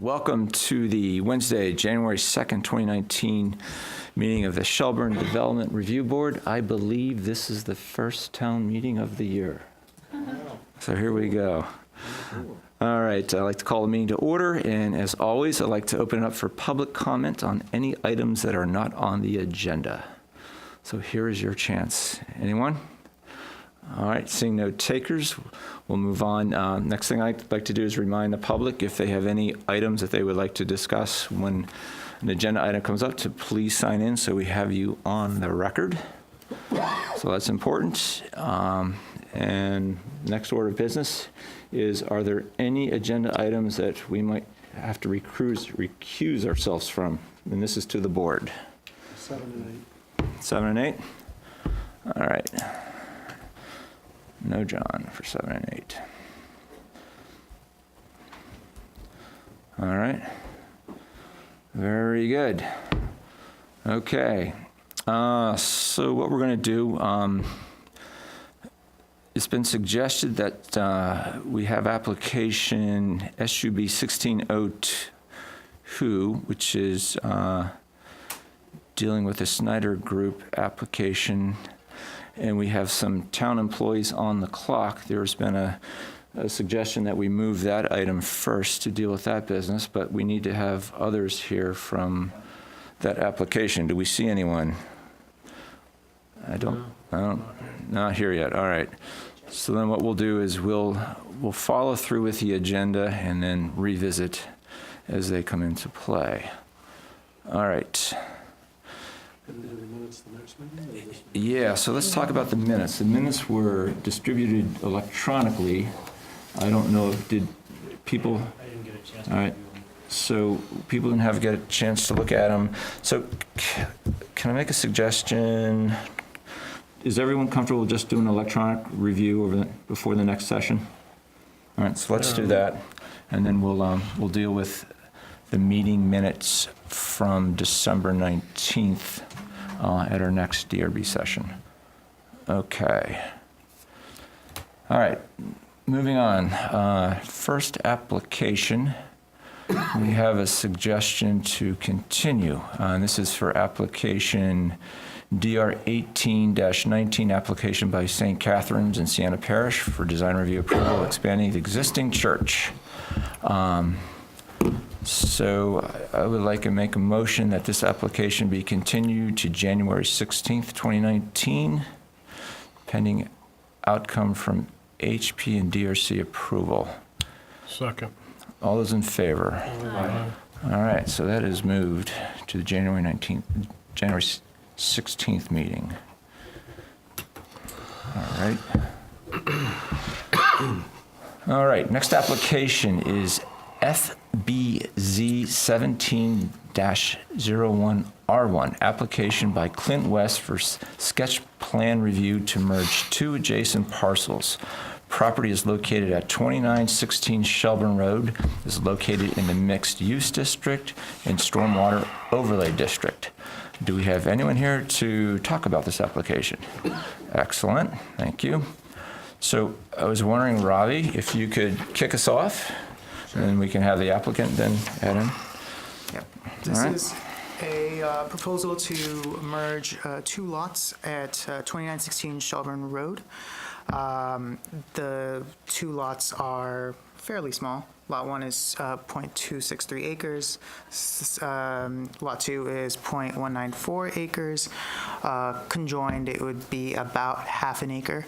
Welcome to the Wednesday, January 2nd, 2019 meeting of the Shelburne Development Review Board. I believe this is the first town meeting of the year. So here we go. All right, I'd like to call the meeting to order, and as always, I'd like to open it up for public comment on any items that are not on the agenda. So here is your chance. Anyone? All right, seeing no takers, we'll move on. Next thing I'd like to do is remind the public if they have any items that they would like to discuss when an agenda item comes up to please sign in so we have you on the record. So that's important. And next order of business is, are there any agenda items that we might have to recuse ourselves from? And this is to the board. 7 and 8. 7 and 8? All right. No John for 7 and 8. All right. Very good. Okay. So what we're going to do, it's been suggested that we have application SUB 1602, which is dealing with the Snyder Group application, and we have some town employees on the clock. There's been a suggestion that we move that item first to deal with that business, but we need to have others here from that application. Do we see anyone? I don't, not here yet. All right. So then what we'll do is we'll follow through with the agenda and then revisit as they come into play. All right. Yeah, so let's talk about the minutes. The minutes were distributed electronically. I don't know if did people. I didn't get a chance. All right, so people didn't get a chance to look at them. So can I make a suggestion? Is everyone comfortable with just doing an electronic review before the next session? All right, so let's do that, and then we'll deal with the meeting minutes from December 19th at our next DRB session. Okay. All right, moving on. First application, we have a suggestion to continue. And this is for application DR 18-19, application by St. Catherine's in Siena Parish for design review approval, expanding the existing church. So I would like to make a motion that this application be continued to January 16th, 2019, pending outcome from HP and DRC approval. Second. All those in favor? Aye. All right, so that is moved to the January 16th meeting. All right. All right, next application is FBZ 17-01R1, application by Clint West for sketch plan review to merge two adjacent parcels. Property is located at 2916 Shelburne Road, is located in the mixed use district and stormwater overlay district. Do we have anyone here to talk about this application? Excellent, thank you. So I was wondering, Ravi, if you could kick us off. Sure. And we can have the applicant then add in. Yep. This is a proposal to merge two lots at 2916 Shelburne Road. The two lots are fairly small. Lot 1 is 0.263 acres. Lot 2 is 0.194 acres. Conjoined, it would be about half an acre.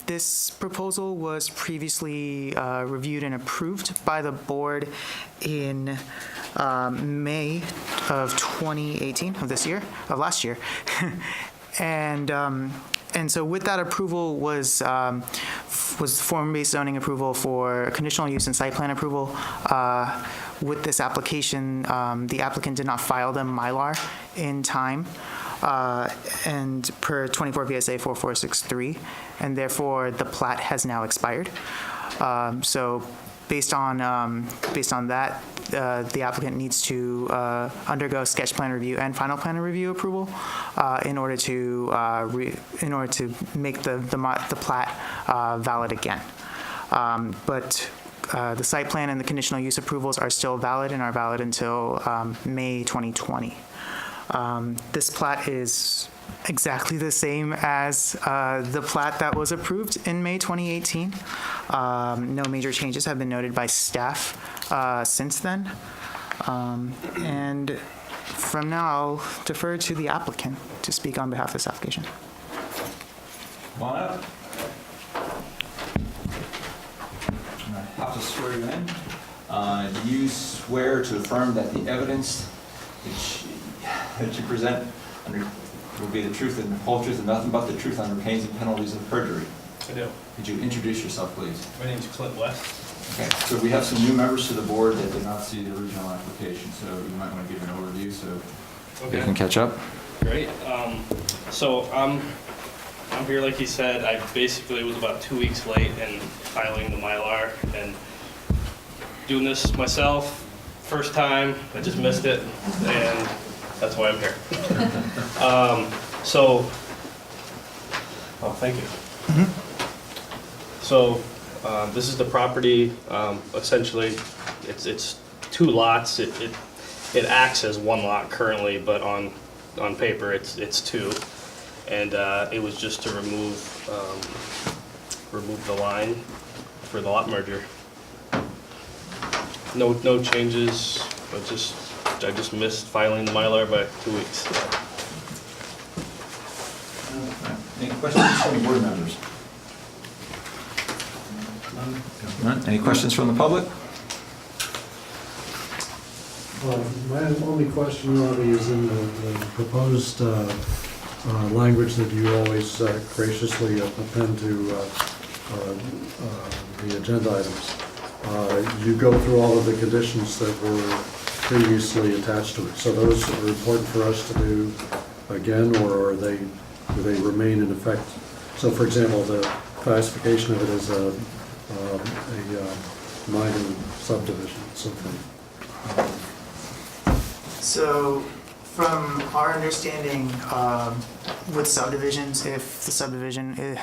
This proposal was previously reviewed and approved by the board in May of 2018, of last year. And so with that approval was form-based zoning approval for conditional use and site plan approval. With this application, the applicant did not file the Mylar in time, and per 24 VSA 4463, and therefore the plat has now expired. So based on that, the applicant needs to undergo sketch plan review and final plan review approval in order to make the plat valid again. But the site plan and the conditional use approvals are still valid and are valid until May 2020. This plat is exactly the same as the plat that was approved in May 2018. No major changes have been noted by staff since then. And from now, I'll defer to the applicant to speak on behalf of this application. Come on up. I have to swear you in. Do you swear to affirm that the evidence that you present will be the truth and the whole truth and nothing but the truth under pains and penalties of perjury? I do. Could you introduce yourself, please? My name's Clint West. Okay, so we have some new members to the board that did not see the original application, so you might want to give an overview so they can catch up. Great. So I'm here, like he said. I basically was about 2 weeks late in filing the Mylar and doing this myself. First time, I just missed it, and that's why I'm here. Thank you. So this is the property. Essentially, it's 2 lots. It acts as 1 lot currently, but on paper it's 2. And it was just to remove the line for the lot merger. No changes. I just missed filing the Mylar by 2 weeks. Any questions from the board members? None? Any questions from the public? My only question, Robbie, is in the proposed language that you always graciously append to the agenda items. You go through all of the conditions that were previously attached to it. So those are important for us to do again, or do they remain in effect? So for example, the classification of it as a minor subdivision, something. So, from our understanding, with subdivisions, if the subdivision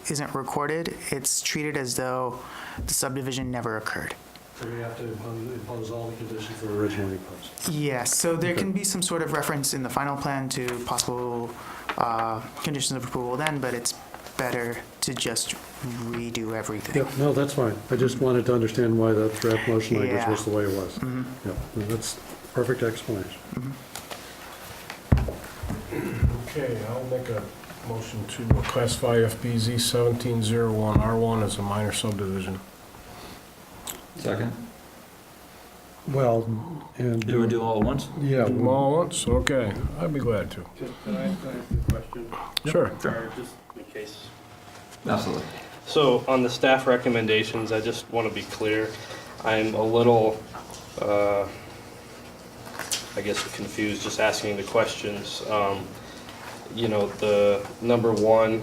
isn't recorded, it's treated as though the subdivision never occurred. So we have to impose all the conditions that were originally imposed. Yes, so there can be some sort of reference in the final plan to possible conditions of approval then, but it's better to just redo everything. Yep, no, that's fine. I just wanted to understand why that draft motion language Yeah. was the way it was. Mhm. Yep, no, that's perfect explanation. Okay, I'll make a motion to classify FBZ 1701 R1 as a minor subdivision. Second. Well, and... You want to do all at once? Yeah, Do them all at once? Okay, I'd be glad to. Can I ask a question? Sure. Or just in case. Absolutely. So on the staff recommendations, I just want to be clear. I'm a little, I guess, confused just asking the questions. You know, the number 1,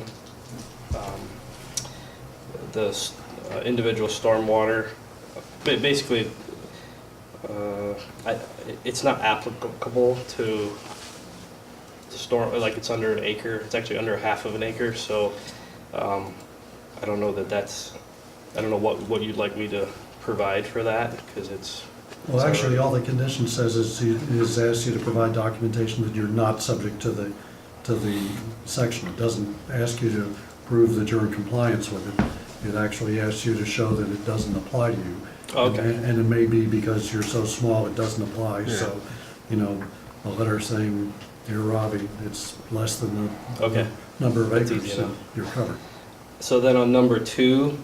the individual stormwater, basically, it's not applicable to storm, like it's under an acre. It's actually under half of an acre, so I don't know I don't know what you'd like me to provide for that, because it's... well, actually, all the condition says is asks you to provide documentation that you're not subject to the section. It doesn't ask you to prove that you're in compliance with it. It actually asks you to show that it doesn't apply to you. Okay. And it may be because you're so small, it doesn't apply. So, you know, a letter saying, dear Robbie, it's less than the number of That's acres, easy so enough. you're covered. So then on number 2,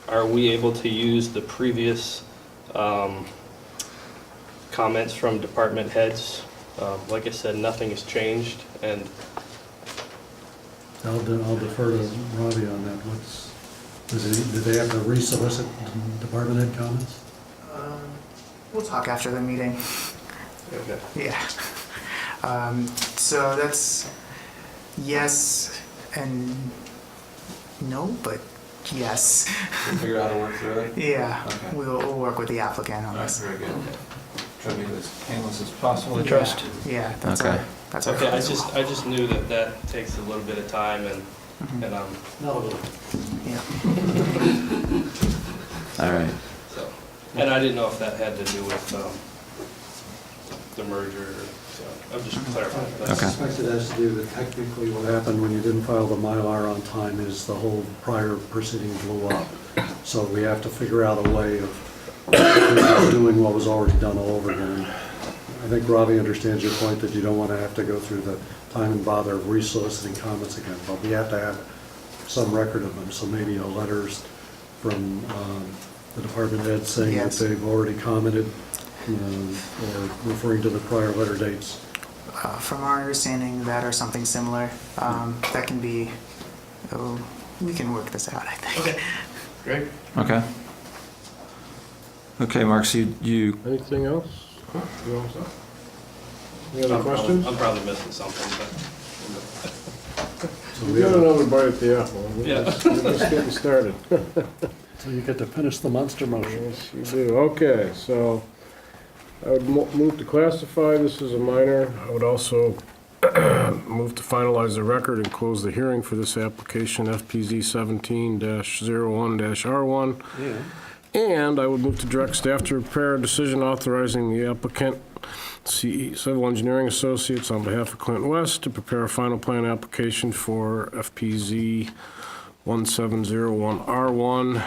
are we able to use the previous comments from department heads? Like I said, nothing has changed, and I'll defer to Robbie on that. Did they have to re-solicit department head comments? We'll talk after the meeting. okay. Yeah. So that's yes and no, but yes. We'll figure out how to work through it. Yeah, Okay. we'll work with the applicant on All right, this. very good. Try to make it as painless as possible to trust. Yeah, that's Okay. our, that's our. Okay, I focus. just knew that takes a little bit of time, and No. Yeah. All right. so And I didn't know if that had to do with the merger, so I'm just clarifying. I Okay. suspect it has to do with technically what happened when you didn't file the Mylar on time is the whole prior proceeding blew up. So we have to figure out a way of doing what was already done all over again. I think Robbie understands your point that you don't want to have to go through the time and bother of resoliciting comments again, but we have to have some record of them, so maybe letters from the department head saying that Yes. they've already commented, or referring to the prior letter dates. From our understanding, that or something similar, that can be, we can work this out, I think. Okay, great. Okay. Okay, Mark, so you, Anything else? You all set? Any other questions? I'm probably missing something, but. So We we got have, another bite at the apple. We're Yeah. just getting started. so you get to finish the monster motion. Yes, you do. Okay, so I would move to classify this as a minor. I would also move to finalize the record and close the hearing for this application, FPZ 17-01-R1. Yeah. And I would move to direct staff to prepare a decision authorizing the applicant, CE Civil Engineering Associates, on behalf of Clinton West, to prepare a final plan application for FPZ 1701R1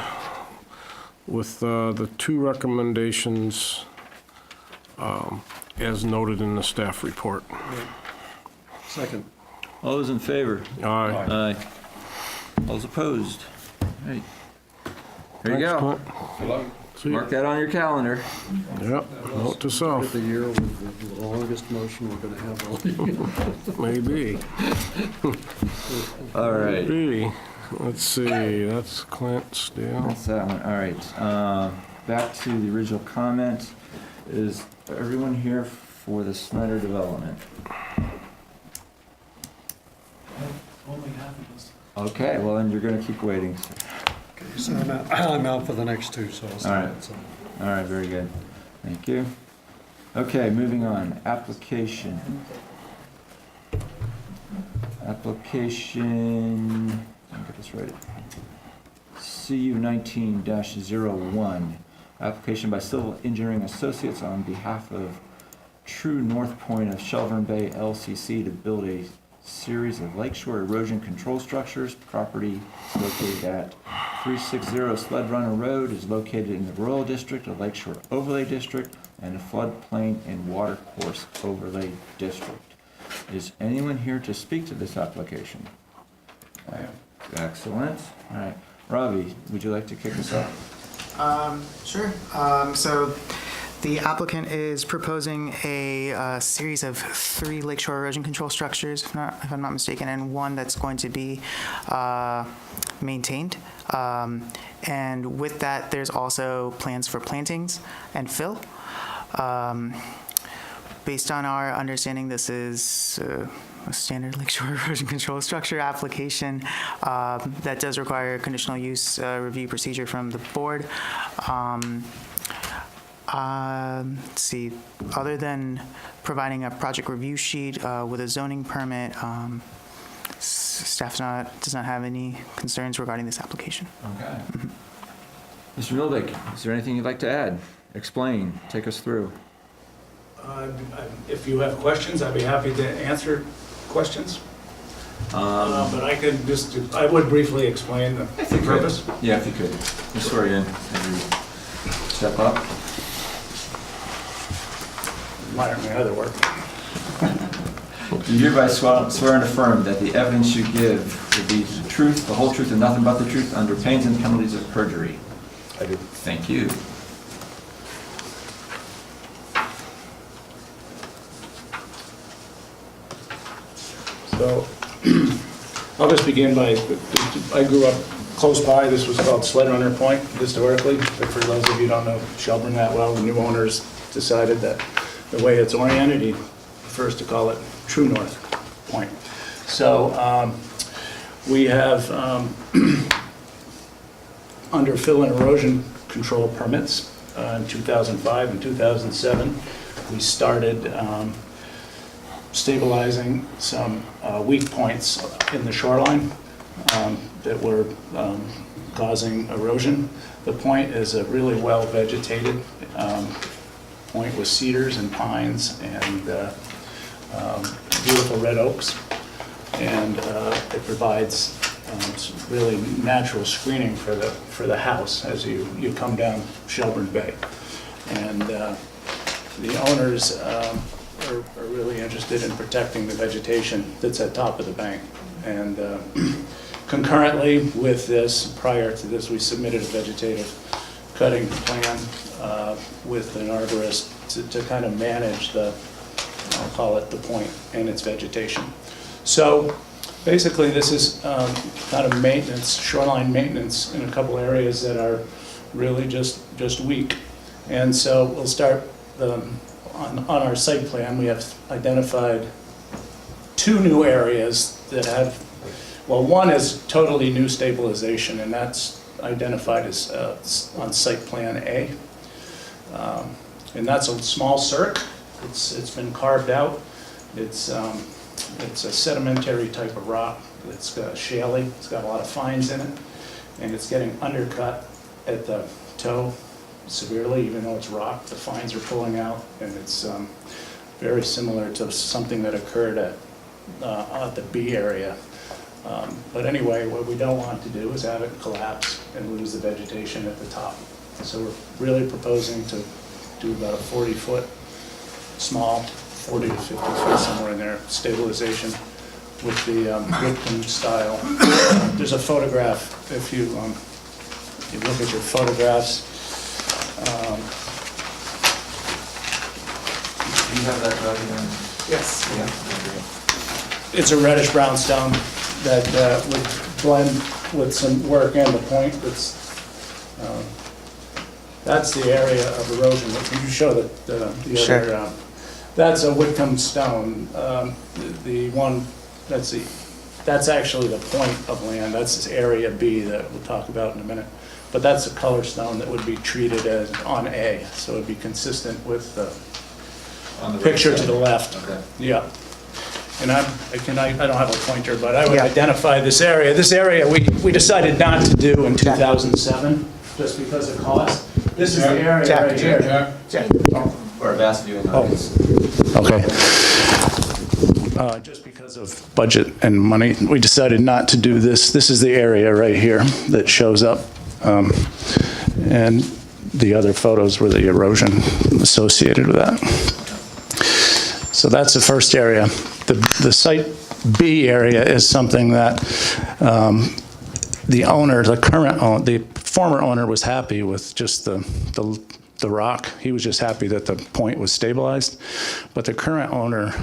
with the two recommendations as noted in the staff report. Second. all those in favor? Aye. Aye. All those opposed? All right. There you Thanks, go. Clint. See you. Mark that on your calendar. Yep, note to Start self, the year with the longest motion we're gonna have all year. maybe. All right. Maybe. Let's see, that's Clint's deal. That's that one. All right. Back to the original comment. Is everyone here for the Snyder development? Only half of us. Okay, well then you're gonna keep waiting. Okay, so I'm out for the next two, so I'll All start. right. All right, very good. Thank you. Okay, moving on. Application. Application, let me get this right. CU 19-01. Application by Civil Engineering Associates on behalf of True North Point of Shelburne Bay LCC to build a series of lakeshore erosion control structures. Property is located at 360 Sled Runner Road, is located in the Royal District, a Lakeshore Overlay District, and a floodplain and watercourse overlay district. Is anyone here to speak to this application? Excellent. All right. Ravi, would you like to kick us off? Sure. So the applicant is proposing a series of 3 lakeshore erosion control structures, if I'm not mistaken, and one that's going to be maintained. And with that, there's also plans for plantings and fill. Based on our understanding, this is a standard lakeshore erosion control structure application that does require a conditional use review procedure from the board. Let's see, other than providing a project review sheet with a zoning permit, staff does not have any concerns regarding this application. Okay. Mr. Mildick, is there anything you'd like to add? Explain, take us through. If you have questions, I'd be happy to answer questions. But I could I would briefly explain the purpose. Yeah, if you could. Just swear you in. Maybe step up. Minor my other work. Do you hereby swear and affirm that the evidence you give will be the truth, the whole truth, and nothing but the truth under pains and penalties of perjury? I do. Thank you. So I'll just begin by, I grew up close by. This was called Sled Runner Point historically. But for those of you who don't know Shelburne that well, the new owners decided that the way it's oriented, he prefers to call it True North Point. So we have, under fill and erosion control permits in 2005 and 2007, we started stabilizing some weak points in the shoreline that were causing erosion. The point is a really well vegetated point with cedars and pines and beautiful red oaks. And it provides some really natural screening for the house as you come down Shelburne Bay. And the owners are really interested in protecting the vegetation that's at top of the bank. And concurrently with this, prior to this, we submitted a vegetative cutting plan with an arborist to kind of manage the, I'll call it the point and its vegetation. So basically this is kind of maintenance, shoreline maintenance in a couple areas that are really just weak. And so we'll start on our site plan. We have identified 2 new areas that have, well, one is totally new stabilization, and that's identified as on site plan A. And that's a small cirque. It's been carved out. It's a sedimentary type of rock. It's shaly. It's got a lot of fines in it, and it's getting undercut at the toe severely, even though it's rock. The fines are pulling out, and it's very similar to something that occurred at the B area. But anyway, what we don't want to do is have it collapse and lose the vegetation at the top. So we're really proposing to do about a 40-foot small, 40 to 50 feet, somewhere in there, stabilization with the Whitcomb style. There's a photograph, if you look at your photographs. Do you have that document? Yes. Yeah. It's a reddish brown stone that would blend with some work and the point. That's the area of erosion. Can you show the Sure. other? That's a Whitcomb stone. The one, that's actually the point of land. That's this area B that we'll talk about in a minute. But that's a color stone that would be treated as on A, so it'd be consistent with the picture to the left. Okay. Yeah. And I don't have a pointer, but I would Yeah. identify this area. This area we decided not to do in 2007, just because of cost. This is the area Jack, right here. Or a vast viewing Oh. audience. Okay. Just because of budget and money, we decided not to do this. This is the area right here that shows up. And the other photos were the erosion associated with that. So that's the first area. The site B area is something that the owner, the former owner was happy with just the rock. He was just happy that the point was stabilized. But the current owner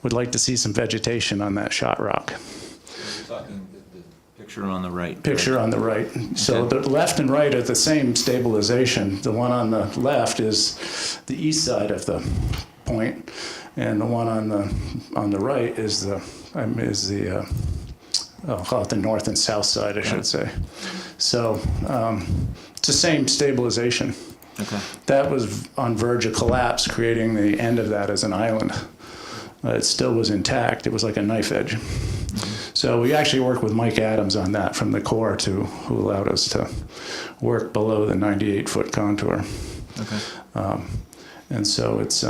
would like to see some vegetation on that shot rock. You're talking the picture on the right. Picture on the right. So the left and right are the same stabilization. The one on the left is the east side of the point, and the one on the right is I'll call it the north and south side, I should say. So it's the same stabilization. Okay. That was on verge of collapse, creating the end of that as an island. It still was intact. It was like a knife edge. So we actually worked with Mike Adams on that from the Corps who allowed us to work below the 98-foot contour. Okay. And so it's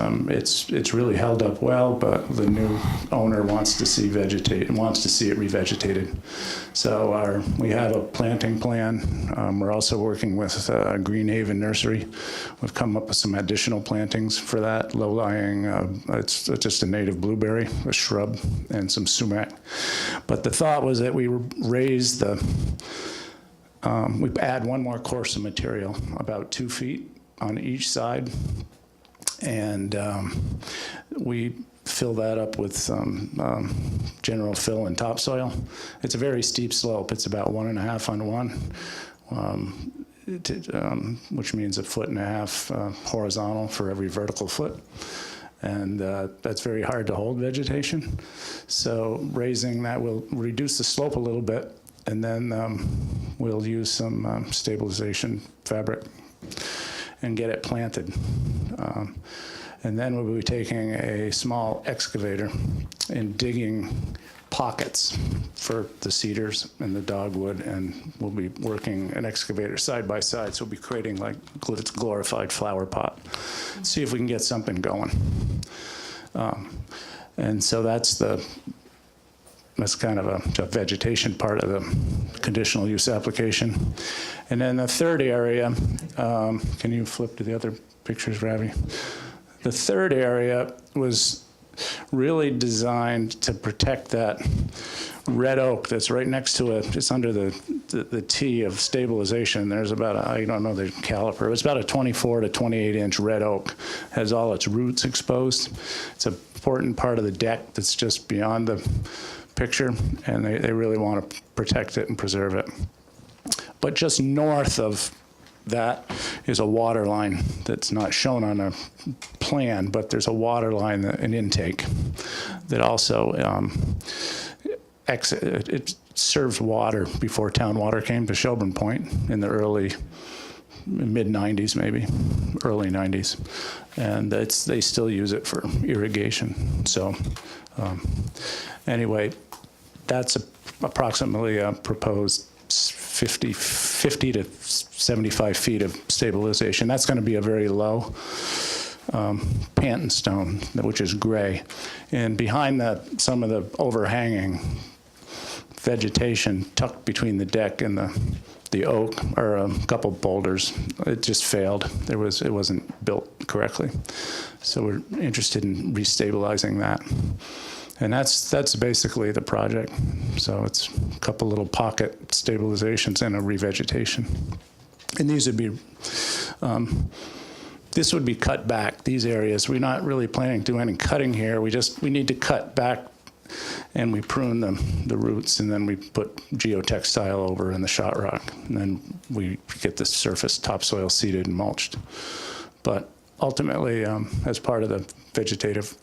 really held up well, but the new owner wants to see it revegetated. So we have a planting plan. We're also working with Greenhaven Nursery. We've come up with some additional plantings for that, low-lying, it's just a native blueberry, a shrub, and some sumac. But the thought was that we raise we add one more course of material, about 2 feet on each side. And we fill that up with general fill and topsoil. It's a very steep slope. It's about 1.5 on 1, which means 1.5 feet horizontal for every vertical foot. And that's very hard to hold vegetation. So raising that will reduce the slope a little bit, and then we'll use some stabilization fabric and get it planted. And then we'll be taking a small excavator and digging pockets for the cedars and the dogwood, and we'll be working an excavator side by side, so we'll be creating like its glorified flower pot. See if we can get something going. And so that's kind of a vegetation part of the conditional use application. And then the third area, can you flip to the other pictures, Ravi? The third area was really designed to protect that red oak that's right next to it, just under the T of stabilization. There's about I don't know the caliper, it's about a 24 to 28 inch red oak, has all its roots exposed. It's an important part of the deck that's just beyond the picture, and they really want to protect it and preserve it. But just north of that is a water line that's not shown on a plan, but there's a water line, an intake, that also it serves water before town water came to Shelburne Point in the mid-90s, maybe, early 90s. And they still use it for irrigation. So anyway, that's approximately a proposed 50 to 75 feet of stabilization. That's going to be a very low Panton stone, which is gray. And behind that, some of the overhanging vegetation tucked between the deck and the oak are a couple boulders. It just failed. It wasn't built correctly. So we're interested in restabilizing that. And that's basically the project. So it's a couple little pocket stabilizations and a revegetation. And these would be, this would be cut back, these areas. We're not really planning to do any cutting here. We need to cut back, and we prune the roots, and then we put geotextile over in the shot rock. And then we get the surface topsoil seeded and mulched. But ultimately, as part of the vegetative,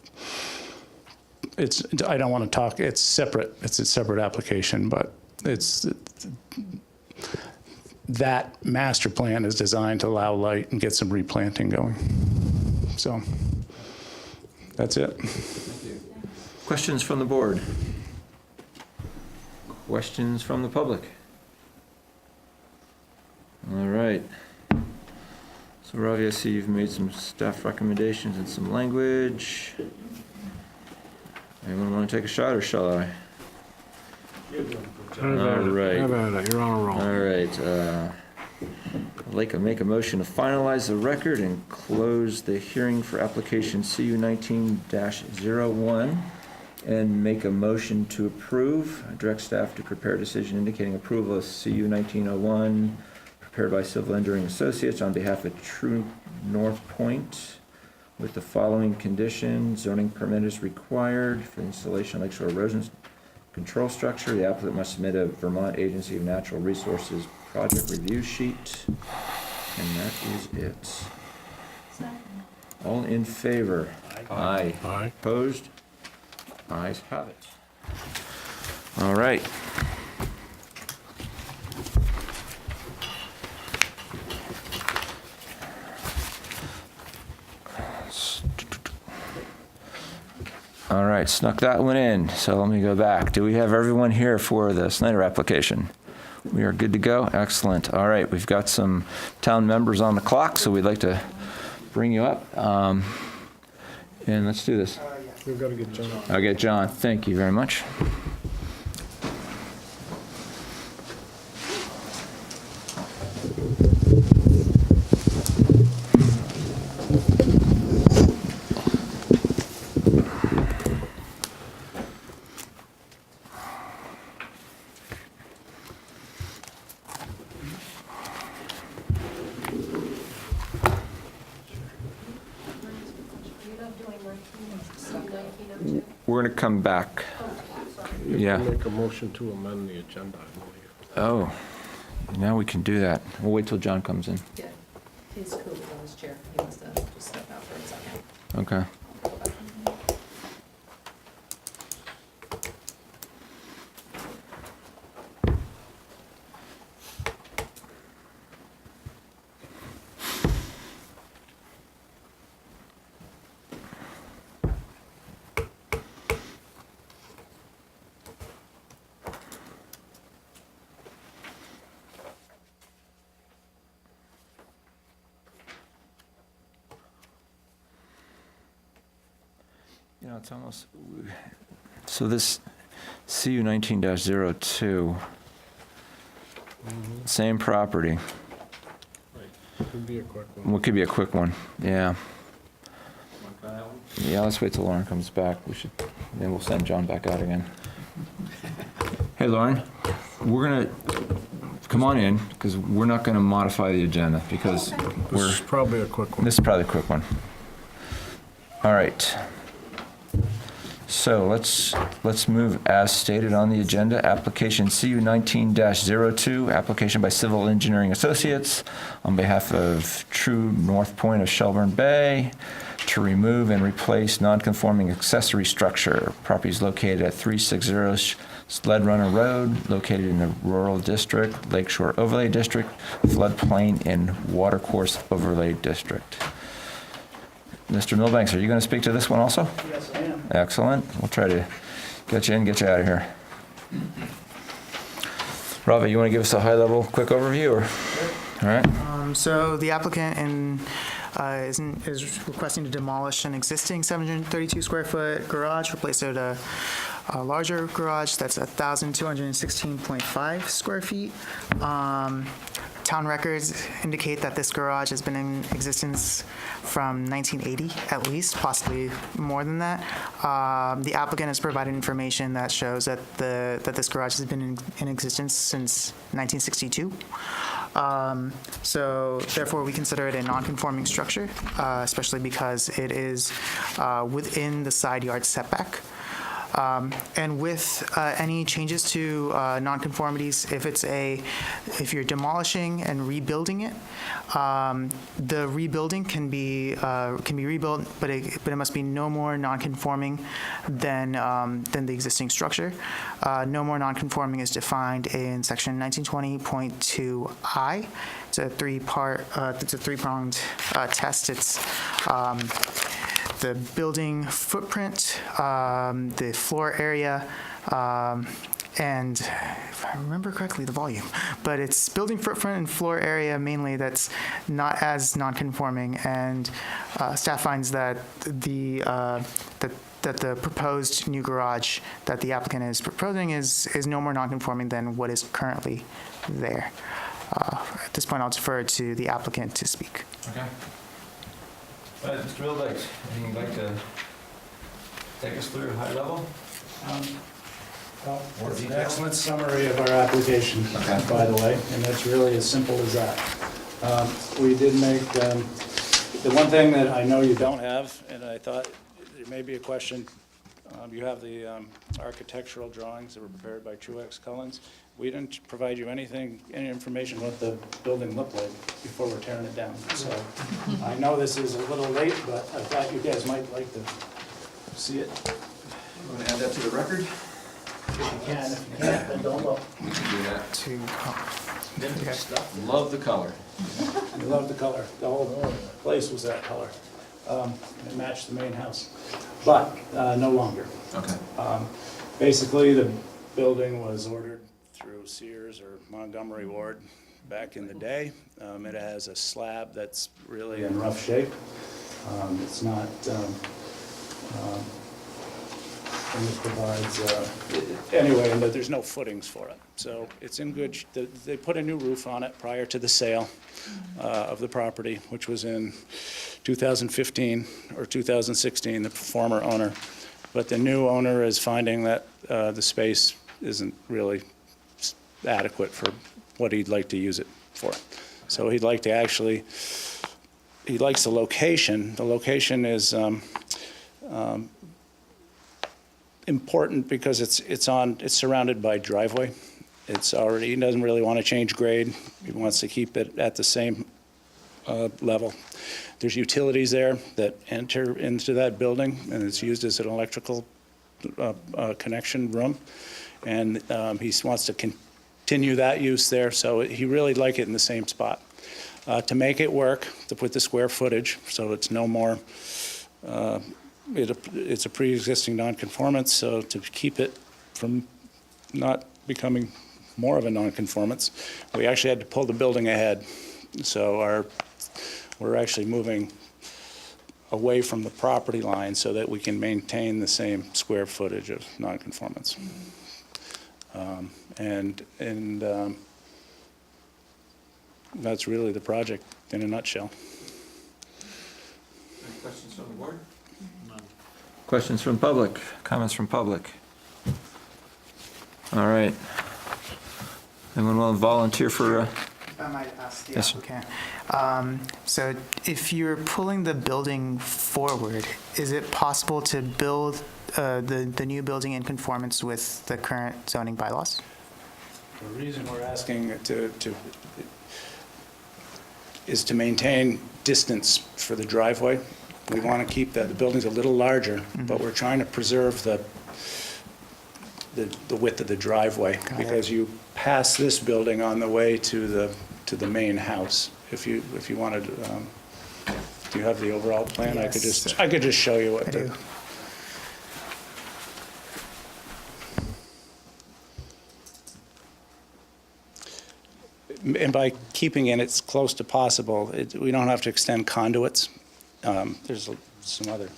I don't want to talk, it's separate, it's a separate application, but that master plan is designed to allow light and get some replanting going. So that's it. Questions from the board? Questions from the public? All right. So Ravi, I see you've made some staff recommendations and some language. Anyone want to take a shot, or shall I? All right. You're on a roll. All right. I'd like to make a motion to finalize the record and close the hearing for application CU 19-01, and make a motion to approve. Direct staff to prepare a decision indicating approval of CU 1901 prepared by Civil Engineering Associates on behalf of True North Point, with the following conditions. Zoning permit is required for installation of lakeshore erosion control structure. The applicant must submit a Vermont Agency of Natural Resources project review sheet. And that is it. All in favor? Aye. Aye. Opposed? Ayes have it. All right. All right, snuck that one in, so let me go back. Do we have everyone here for the Snyder application? We are good to go? Excellent. All right, we've got some town members on the clock, so we'd like to bring you up. And let's do this. We've got to get John. I'll get John. Thank you very much. We're going to come back. Yeah. Make a motion to amend the agenda, I believe. Oh, now we can do that. We'll wait till John comes in. Yeah, he's cool with on his chair. He wants to just step out for a second. Okay. You know, it's almost, so this CU 19-02, same property. Could be a quick one. What could be a quick one? Yeah. Yeah, let's wait till Lauren comes back. Then we'll send John back out again. Hey, Lauren, we're gonna, come on in, because we're not gonna modify the agenda, because This is probably a quick one. this is probably a quick one. All right. So let's move as stated on the agenda. Application CU 19-02, application by Civil Engineering Associates on behalf of True North Point of Shelburne Bay to remove and replace non-conforming accessory structure. Property is located at 360 Sled Runner Road, located in the Rural District, Lakeshore Overlay District, Floodplain and Watercourse Overlay District. Mr. Milbanks, are you going to speak to this one also? Yes, I am. Excellent. We'll try to get you in, get you out of here. Ravi, you want to give us a high-level quick overview, or? All right. So the applicant is requesting to demolish an existing 732 square foot garage, replace it with a larger garage that's 1,216.5 square feet. Town records indicate that this garage has been in existence from 1980 at least, possibly more than that. The applicant has provided information that shows that this garage has been in existence since 1962. So therefore, we consider it a non-conforming structure, especially because it is within the side yard setback. And with any changes to nonconformities, if you're demolishing and rebuilding it, the rebuilding can be rebuilt, but it must be no more nonconforming than the existing structure. No more nonconforming is defined in section 1920.2I. It's a three-pronged test. It's the building footprint, the floor area, and if I remember correctly, the volume. But it's building footprint and floor area mainly that's not as non-conforming, and staff finds that the proposed new garage that the applicant is proposing is no more non-conforming than what is currently there. At this point, I'll defer to the applicant to speak. Okay. Mr. Milbanks, anything you'd like to take us through high level? Well, More it's an detail? excellent summary of our application, Okay. by the way, and it's really as simple as that. We did make, the one thing that I know you don't have, and I thought there may be a question, you have the architectural drawings that were prepared by Truex Cullens. We didn't provide you any information what the building looked like before we're tearing it down. So I know this is a little late, but I thought you guys might like to see it. You want to add that to the record? If you can, if you can't, then don't look. We can do that. Okay. Love the color. We love the color. The whole place was that color. It matched the main house, but no longer. Okay. Basically, the building was ordered through Sears or Montgomery Ward back in the day. It has a slab that's really in rough shape. It's not, and it provides, anyway, and there's no footings for it. So it's in good, they put a new roof on it prior to the sale of the property, which was in 2015 or 2016, the former owner. But the new owner is finding that the space isn't really adequate for what he'd like to use it for. So he'd like to actually, he likes the location. The location is important because it's surrounded by driveway. It's already, he doesn't really want to change grade. He wants to keep it at the same level. There's utilities there that enter into that building, and it's used as an electrical connection room. And he wants to continue that use there, so he really like it in the same spot. To make it work, to put the square footage, so it's no more, it's a pre-existing non-conformance, so to keep it from not becoming more of a non-conformance, we actually had to pull the building ahead. So we're actually moving away from the property line so that we can maintain the same square footage of nonconformance. That's really the project in a nutshell. Any questions from the board? Questions from public? Comments from public? All right. Anyone want to volunteer for? I might ask the Yes, sir. applicant. So if you're pulling the building forward, is it possible to build the new building in conformance with the current zoning bylaws? The reason we're asking is to maintain distance for the driveway. We want to keep the building's a little larger, but we're trying to preserve the width of the driveway, because you pass this building on the way to the main house. If you wanted, do you have the overall plan? Yes. I could just show you what I do. And by keeping it as close to possible, we don't have to extend conduits. There's some other.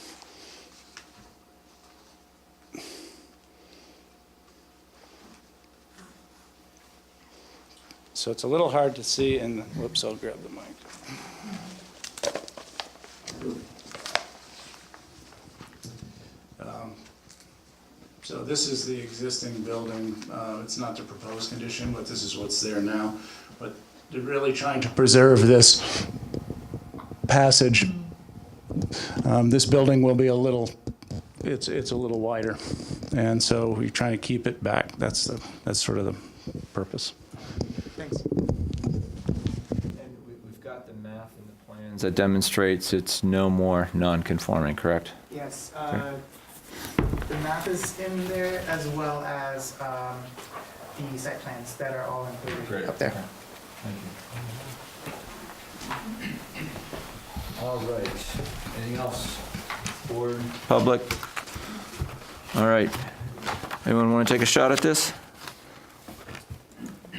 So it's a little hard to see, and whoops, I'll grab the mic. So this is the existing building. It's not the proposed condition, but this is what's there now. But they're really trying to preserve this passage. This building will be it's a little wider, and so we're trying to keep it back. That's sort of the purpose. Thanks. And we've got the math and the plans that demonstrates it's no more non-conforming, correct? Yes, the map is in there, as well as the site plans that are all included up there. Thank you. All right. Anything else? Board? Public? All right. Anyone want to take a shot at this?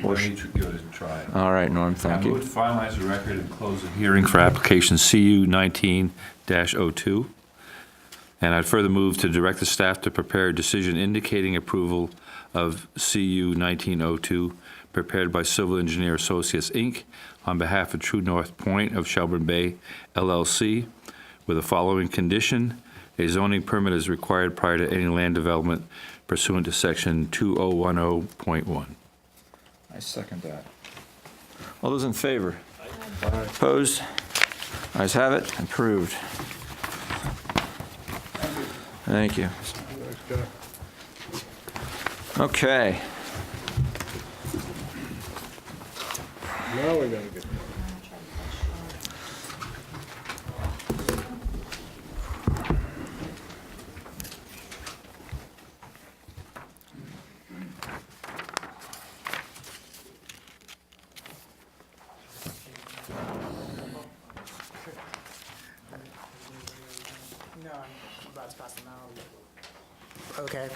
Or need to give it a try. All right, Norm, thank I move you. to finalize the record and close the hearing for application CU 19-02. And I'd further move to direct the staff to prepare a decision indicating approval of CU 1902, prepared by Civil Engineer Associates, Inc., on behalf of True North Point of Shelburne Bay, LLC, with the following condition: a zoning permit is required prior to any land development pursuant to section 2010.1. I second that. All those in favor? Opposed? Ayes have it, approved. Thank you. Okay. Now we gotta get. No, I'm about to pass them out. Okay.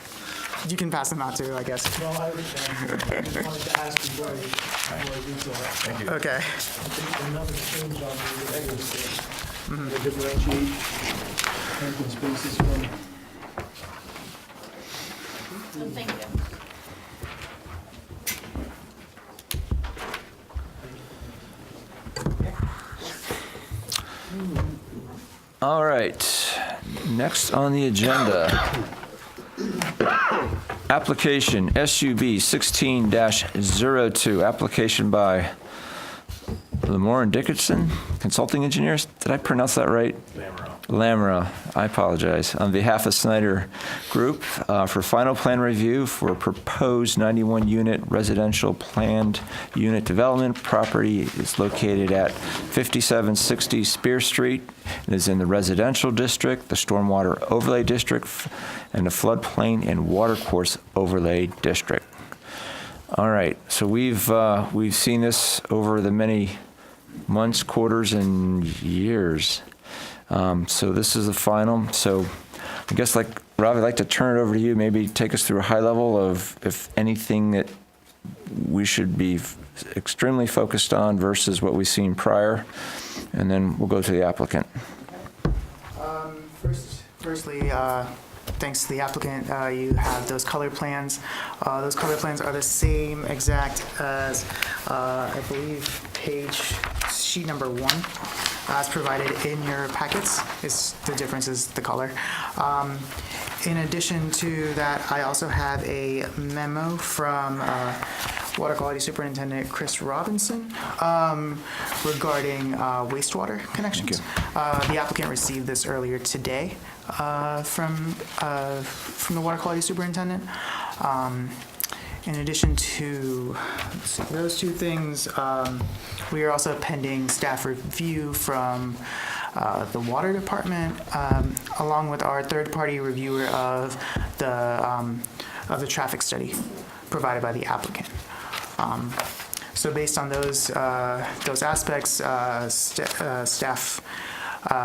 You can pass them out too, I guess. Well, I just wanted to ask you more detail. Okay. I think another change on the regs to differentiate parking spaces from. Thank you. All right. Next on the agenda, application SUB 16-02, application by Lamore and Dickinson Consulting Engineers. Did I pronounce that right? Lamro. I apologize. On behalf of Snyder Group, for final plan review for proposed 91-unit residential planned unit development. Property is located at 5760 Spear Street. It is in the residential district, the stormwater overlay district, and the floodplain and watercourse overlay district. All right, so we've seen this over the many months, quarters, and years. So this is the final. So I guess, like Rob, I'd like to turn it over to you. Maybe take us through a high level of if anything that we should be extremely focused on versus what we've seen prior, and then we'll go to the applicant. Firstly, thanks to the applicant, you have those color plans. Those color plans are the same exact as, I believe, sheet number 1, as provided in your packets. The difference is the color. In addition to that, I also have a memo from Water Quality Superintendent Chris Robinson regarding wastewater connections. The applicant received this earlier today from the Water Quality Superintendent. In addition to those two things, we are also pending staff review from the Water Department, along with our third-party reviewer of the traffic study provided by the applicant. So based on those aspects, staff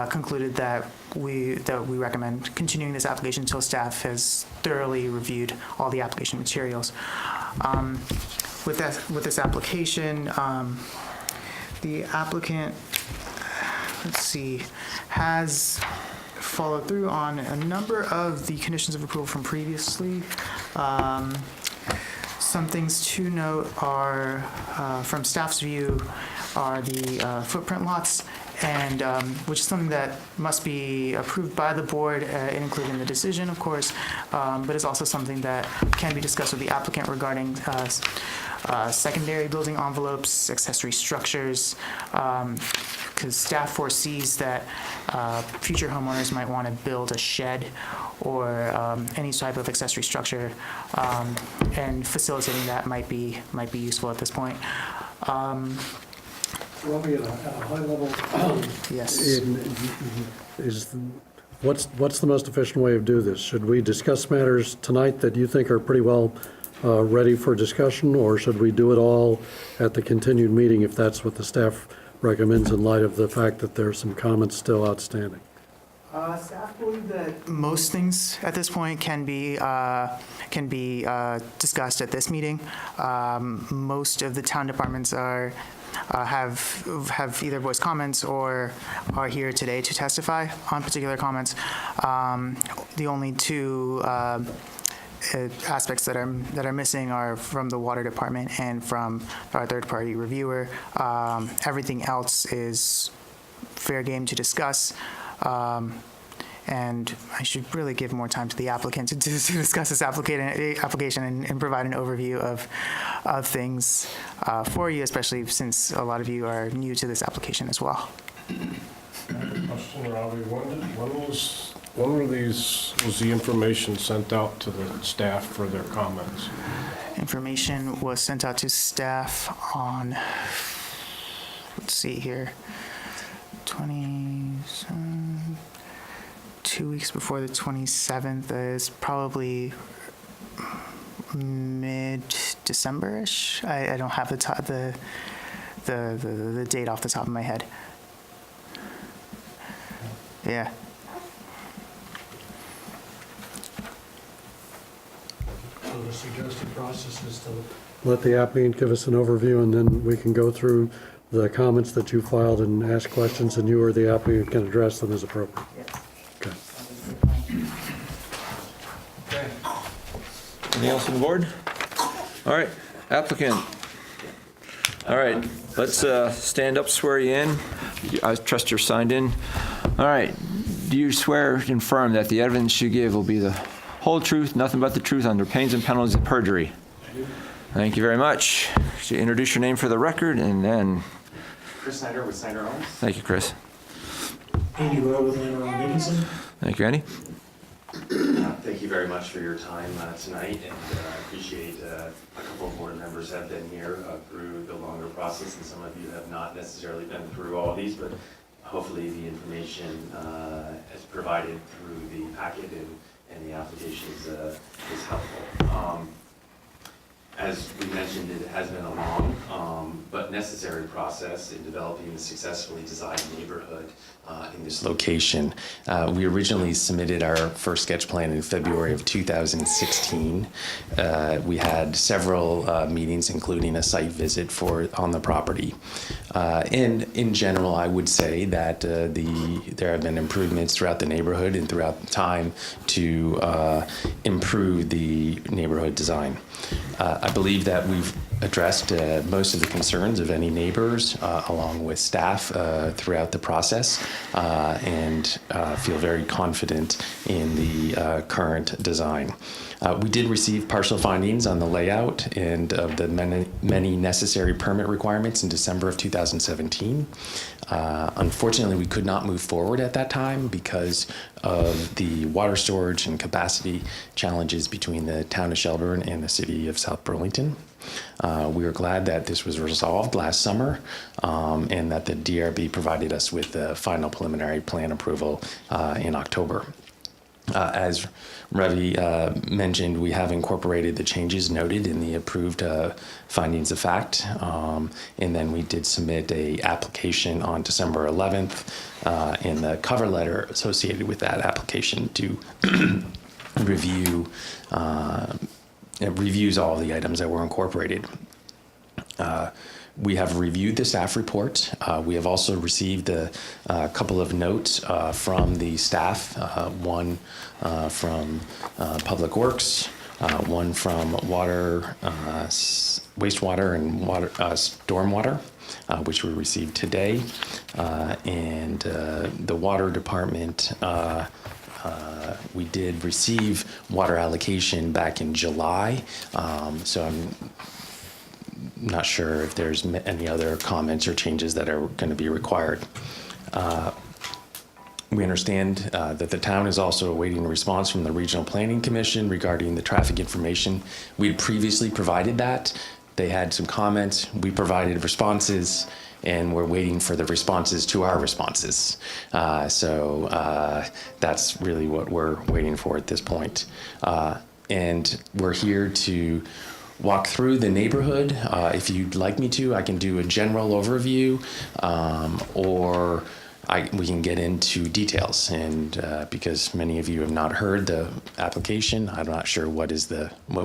concluded that we recommend continuing this application until staff has thoroughly reviewed all the application materials. With this application, the applicant, has followed through on a number of the conditions of approval from previously. Some things to note are, from staff's view, are the footprint lots, and which is something that must be approved by the board, included in the decision, of course, but is also something that can be discussed with the applicant regarding secondary building envelopes, accessory structures, because staff foresees that future homeowners might want to build a shed or any type of accessory structure, and facilitating that might be useful at this point. Robbie, at a high level, Yes. what's the most efficient way of doing this? Should we discuss matters tonight that you think are pretty well ready for discussion, or should we do it all at the continued meeting if that's what the staff recommends in light of the fact that there are some comments still outstanding? Staff believe that most things at this point can be discussed at this meeting. Most of the town departments have either voiced comments or are here today to testify on particular comments. The only two aspects that are missing are from the water department and from our third-party reviewer. Everything else is fair game to discuss. And I should really give more time to the applicant to discuss this application and provide an overview of things for you, especially since a lot of you are new to this application as well. I have a question, Robbie. When was the information sent out to the staff for their comments? Information was sent out to staff on, let's see here, 2 weeks before the 27th is probably mid-December-ish. I don't have the date off the top of my head. Yeah. So the suggested process is to let the applicant give us an overview, and then we can go through the comments that you filed and ask questions, and you or the applicant can address them as appropriate. Yes. Okay. Anything else on the board? All right, applicant. All right, let's stand up, swear you in. I trust you're signed in. All right, do you swear and affirm that the evidence you give will be the whole truth, nothing but the truth, under pains and penalties of perjury? Thank you very much. Could you introduce your name for the record, and then... Chris Snyder with Snyder Homes. Thank you, Chris. Andy Rowe with Landon Dickinson. Thank you, Andy. Thank you very much for your time tonight, and I appreciate a couple of board members have been here through the longer process, and some of you have not necessarily been through all these, but hopefully the information as provided through the packet and the applications is helpful. As we mentioned, it has been a long but necessary process in developing a successfully designed neighborhood in this location. We originally submitted our first sketch plan in February of 2016. We had several meetings, including a site visit on the property. And in general, I would say that there have been improvements throughout the neighborhood and throughout time to improve the neighborhood design. I believe that we've addressed most of the concerns of any neighbors along with staff throughout the process and feel very confident in the current design. We did receive partial findings on the layout and of the many necessary permit requirements in December of 2017. Unfortunately, we could not move forward at that time because of the water storage and capacity challenges between the town of Shelburne and the city of South Burlington. We are glad that this was resolved last summer and that the DRB provided us with the final preliminary plan approval in October. As Ravi mentioned, we have incorporated the changes noted in the approved findings of fact, and then we did submit a application on December 11th, and the cover letter associated with that application to review it reviews all the items that were incorporated. We have reviewed the staff report. We have also received a couple of notes from the staff, one from Public Works, one from water, wastewater and water, stormwater, which we received today. And the water department, we did receive water allocation back in July. So I'm not sure if there's any other comments or changes that are going to be required. We understand that the town is also awaiting a response from the Regional Planning Commission regarding the traffic information. We had previously provided that. They had some comments. We provided responses, and we're waiting for the responses to our responses. So that's really what we're waiting for at this point. And we're here to walk through the neighborhood. If you'd like me to, I can do a general overview, or we can get into details. And because many of you have not heard the application, I'm not sure what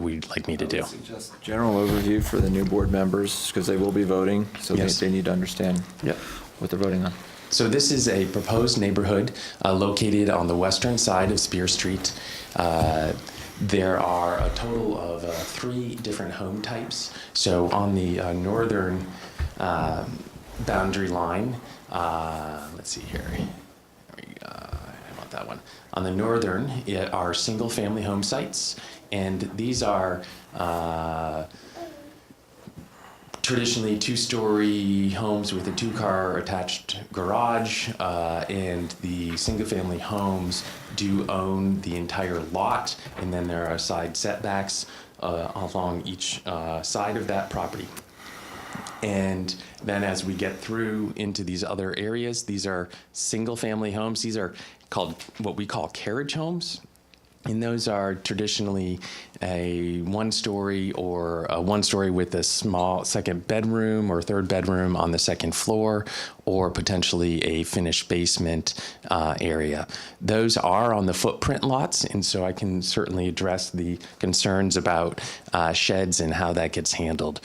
we'd like me to do. Just general overview for the new board members, because they will be voting, so Yes. they need to understand what they're voting on. So this is a proposed neighborhood located on the western side of Spear Street. There are a total of 3 different home types. So on the northern boundary line, let's see here. I want that one. On the northern are single-family home sites, and these are traditionally 2-story homes with a 2-car attached garage, and the single-family homes do own the entire lot, and then there are side setbacks along each side of that property. And then as we get through into these other areas, these are single-family homes. These are called what we call carriage homes. And those are traditionally a 1-story or a 1-story with a small second bedroom or third bedroom on the second floor, or potentially a finished basement area. Those are on the footprint lots, and so I can certainly address the concerns about sheds and how that gets handled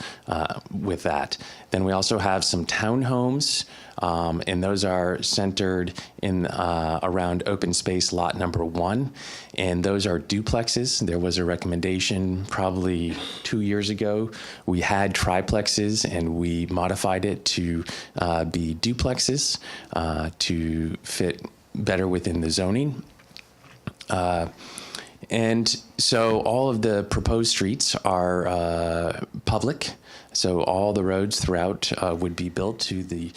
with that. Then we also have some townhomes, and those are centered in around open space lot number 1, and those are duplexes. There was a recommendation probably 2 years ago. We had triplexes, and we modified it to be duplexes to fit better within the zoning. And so all of the proposed streets are public. So all the roads throughout would be built to the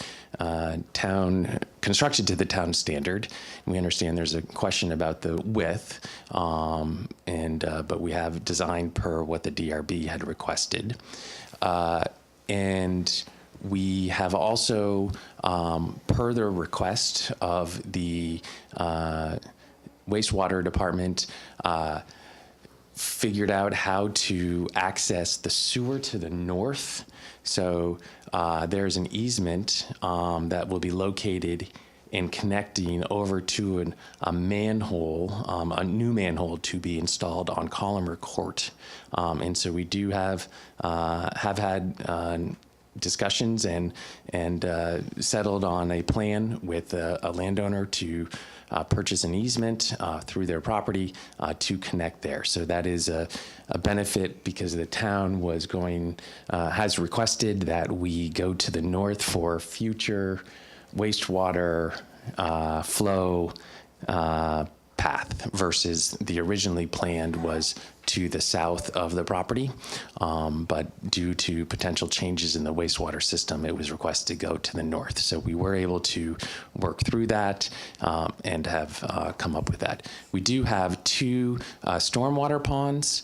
constructed to the town standard. And we understand there's a question about the width, but we have designed per what the DRB had requested. And we have also, per the request of the wastewater department, figured out how to access the sewer to the north. So there's an easement that will be located and connecting over to a manhole, a new manhole to be installed on Colomer Court. And so we do have had discussions and settled on a plan with a landowner to purchase an easement through their property to connect there. So that is a benefit because the town has requested that we go to the north for future wastewater flow path versus the originally planned was to the south of the property. But due to potential changes in the wastewater system, it was requested to go to the north. So we were able to work through that and have come up with that. We do have two stormwater ponds.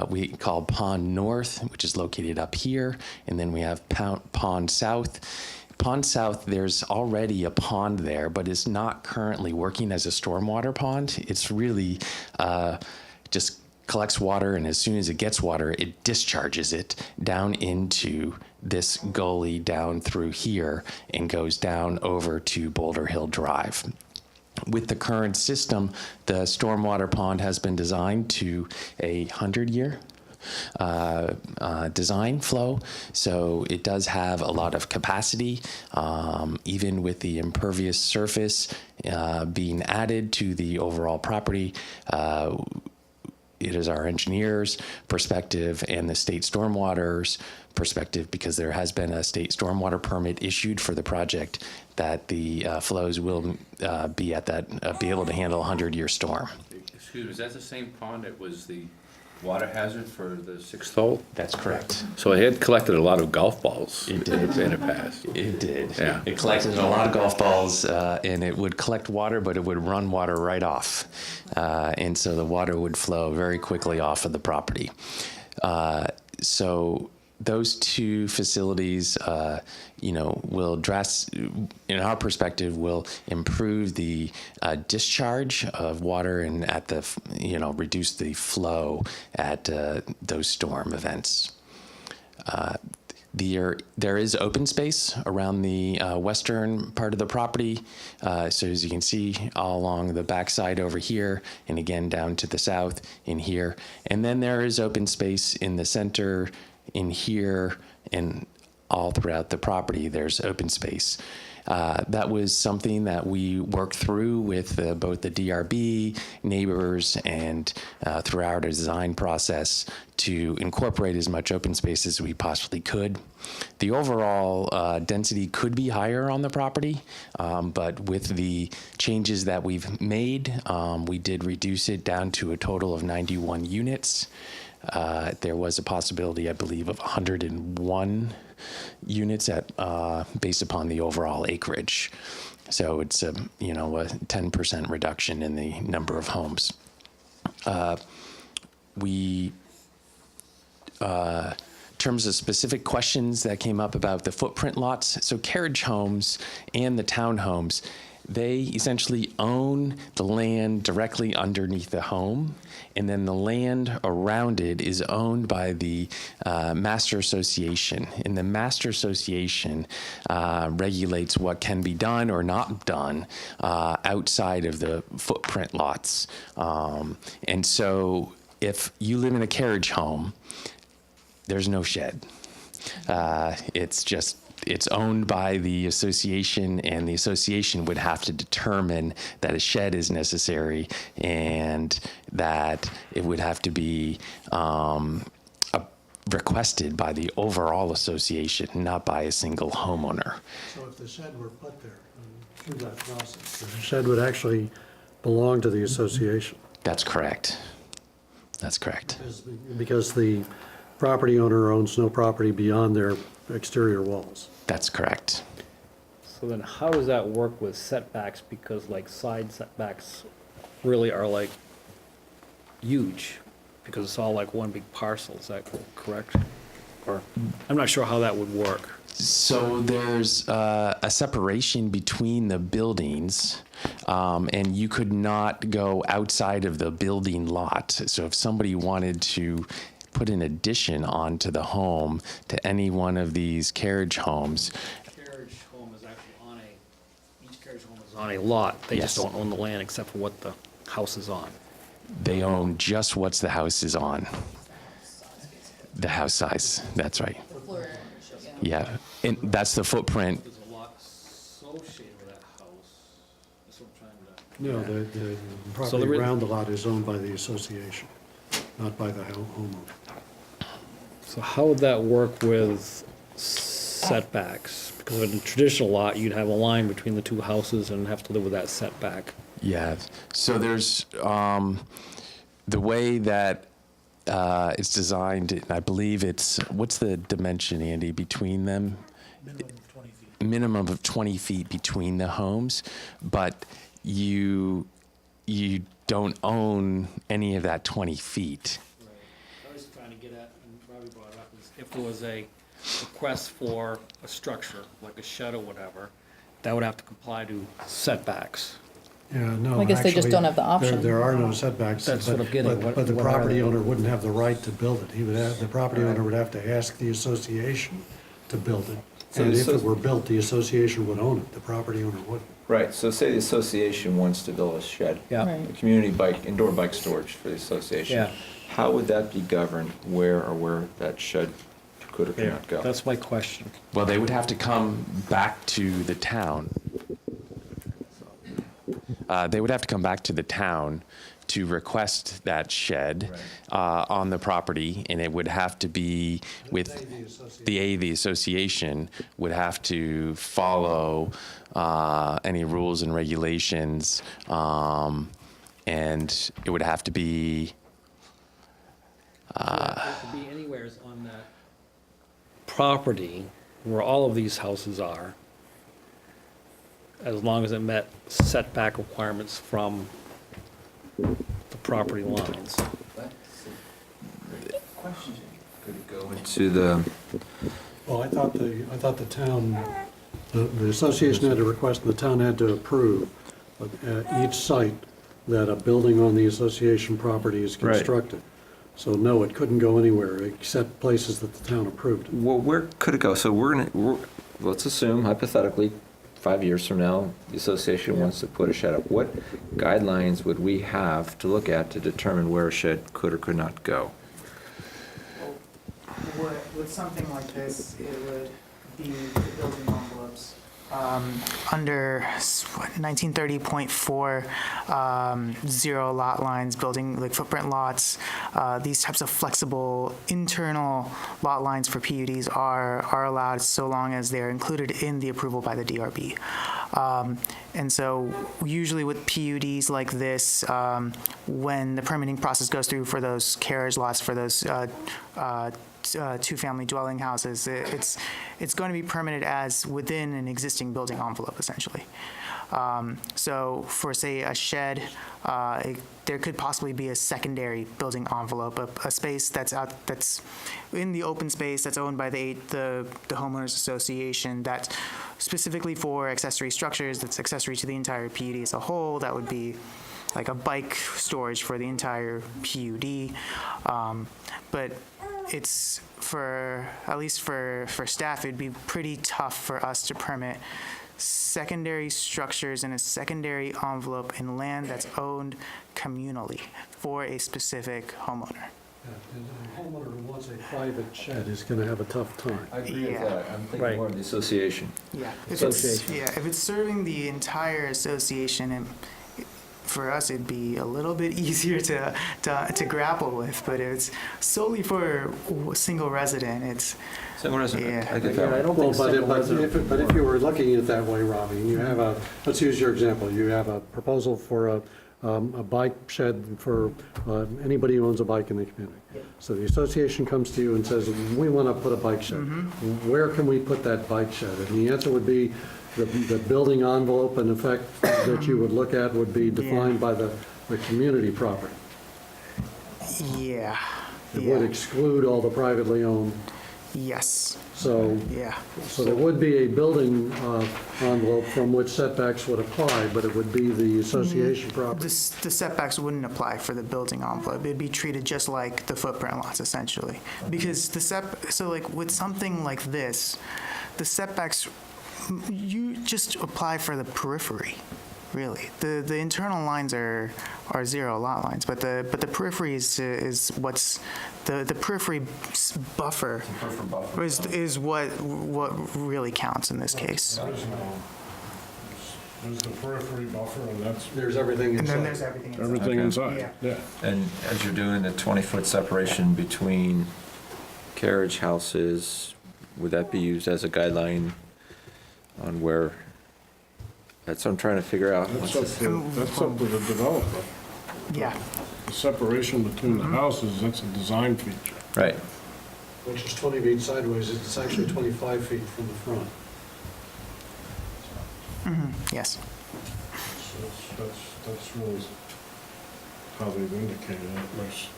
We call Pond North, which is located up here, and then we have Pond South. Pond South, there's already a pond there, but it's not currently working as a stormwater pond. It's really just collects water, and as soon as it gets water, it discharges it down into this gully down through here and goes down over to Boulder Hill Drive. With the current system, the stormwater pond has been designed to a 100-year design flow, so it does have a lot of capacity, even with the impervious surface being added to the overall property. It is our engineers' perspective and the state stormwater's perspective, because there has been a state stormwater permit issued for the project, that the flows will be able to handle a 100-year storm. Excuse me, is that the same pond that was the water hazard for the 6th hole? That's correct. So it had collected a lot of golf balls. It did. In the past. It did. Yeah. It collected a lot of golf balls, and it would collect water, but it would run water right off. And so the water would flow very quickly off of the property. So those two facilities, will in our perspective, will improve the discharge of water and reduce the flow at those storm events. There is open space around the western part of the property. So as you can see, all along the backside over here, and again down to the south in here. And then there is open space in the center, in here, and all throughout the property, there's open space. That was something that we worked through with both the DRB, neighbors, and throughout our design process to incorporate as much open space as we possibly could. The overall density could be higher on the property, but with the changes that we've made, we did reduce it down to a total of 91 units. There was a possibility, I believe, of 101 units based upon the overall acreage. So it's a 10% reduction in the number of homes. In terms of specific questions that came up about the footprint lots, so carriage homes and the townhomes, they essentially own the land directly underneath the home, and then the land around it is owned by the master association. And the master association regulates what can be done or not done outside of the footprint lots. And so if you live in a carriage home, there's no shed. It's owned by the association, and the association would have to determine that a shed is necessary and that it would have to be requested by the overall association, not by a single homeowner. So if the shed were put there through that process, the shed would actually belong to the association? That's correct. That's correct. Because the property owner owns no property beyond their exterior walls. That's correct. So then how does that work with setbacks? Because like side setbacks really are like huge, because it's all like one big parcel, is that correct? Or, I'm not sure how that would work. So there's a separation between the buildings, and you could not go outside of the building lot. So if somebody wanted to put an addition onto the home to any one of these carriage homes. Carriage home is actually each carriage home is on a lot. They just Yes. don't own the land except for what the house is on. They own just what's the house is on. The house size, that's right. Floor ownership, Yeah. And that's the footprint. There's a lot associated with that house. That's what I'm trying to. No, the So property there is- around the lot is owned by the association, not by the homeowner. So how would that work with setbacks? Because in a traditional lot, you'd have a line between the two houses and have to live with that setback. Yeah, so there's, the way that it's designed, and I believe it's, what's the dimension, Andy, between them? Minimum of 20 feet between the homes, but you don't own any of that 20 feet. Right. I was trying to get at, and Robbie brought it up, is if there was a request for a structure, like a shed or whatever, that would have to comply to setbacks. Yeah, no, I guess they just actually, don't have the option. There are no setbacks. That's what but- I'm getting. but the What are property they? owner wouldn't have the right to build it. He would have, the property owner would have to ask the association to build it. So And the if it associ- were built, the association would own it, the property owner wouldn't. Right, so say the association wants to build a shed. Yeah. Right. A community bike, indoor bike storage for the association. Yeah. How would that be governed, where that shed could or could Yeah, not go? that's my question. Well, they would have to come back to the town. They would have to come back to the town to request that shed on the property, and it would have to be with the association would have to follow any rules and regulations, and it would have to be. It could be anywheres on that property where all of these houses are, as long as it met setback requirements from the property lines. Could it go into the, Well, I thought the town, the association had to request, and the town had to approve each site that a building on the association property is Right. constructed. So no, it couldn't go anywhere except places that the town approved. well, where could it go? So let's assume hypothetically, 5 years from now, the association wants to put a shed up. What guidelines would we have to look at to determine where a shed could or could not go? With something like this, it would be the building envelopes. Under 1930.4, 0 lot lines, building like footprint lots, these types of flexible internal lot lines for PUDs are allowed so long as they're included in the approval by the DRB. And so usually with PUDs like this, when the permitting process goes through for those carriage lots, for those two-family dwelling houses, it's going to be permitted as within an existing building envelope, essentially. So for, say, a shed, there could possibly be a secondary building envelope, a space that's in the open space that's owned by the homeowners association, that's specifically for accessory structures, that's accessory to the entire PUD as a whole. That would be like a bike storage for the entire PUD. But it's at least for staff, it'd be pretty tough for us to permit secondary structures in a secondary envelope in land that's owned communally for a specific homeowner. And a homeowner who wants a private shed is going to have a tough time. I agree with Yeah. that. I'm thinking Right. more of the association. Yeah. Association. If it's serving the entire association, and for us, it'd be a little bit easier to grapple with, but if it's solely for a single resident, it's, Someone doesn't, Yeah. I get Yeah, I that don't one. think Well, single resident. but if you were looking at it that way, Robbie, you have let's use your example, you have a proposal for a bike shed for anybody who owns a bike in the community. So the association comes to you and says, we want to put a bike shed. Where can we put that bike shed? And the answer would be, the building envelope in effect that you would look at would be defined by the community property. yeah. It would Yeah. exclude all the privately owned. Yes. So Yeah. So there would be a building envelope from which setbacks would apply, but it would be the association property. The setbacks wouldn't apply for the building envelope. It'd be treated just like the footprint lots, essentially. Because so like with something like this, the setbacks, you just apply for the periphery. really. The internal lines are 0 lot lines, but the periphery is what's, the periphery buffer is what really counts in this case. There's the periphery buffer, and that's There's everything And then inside. there's everything inside. everything Okay. inside. Yeah. And as you're doing the 20-foot separation between carriage houses, would that be used as a guideline on where, that's what I'm trying to figure out. That's up to the developer. Yeah. The separation between the houses, that's a design feature. Right. Which is 20 feet sideways, it's actually 25 feet from the front. Yes. So that's really how they've indicated it.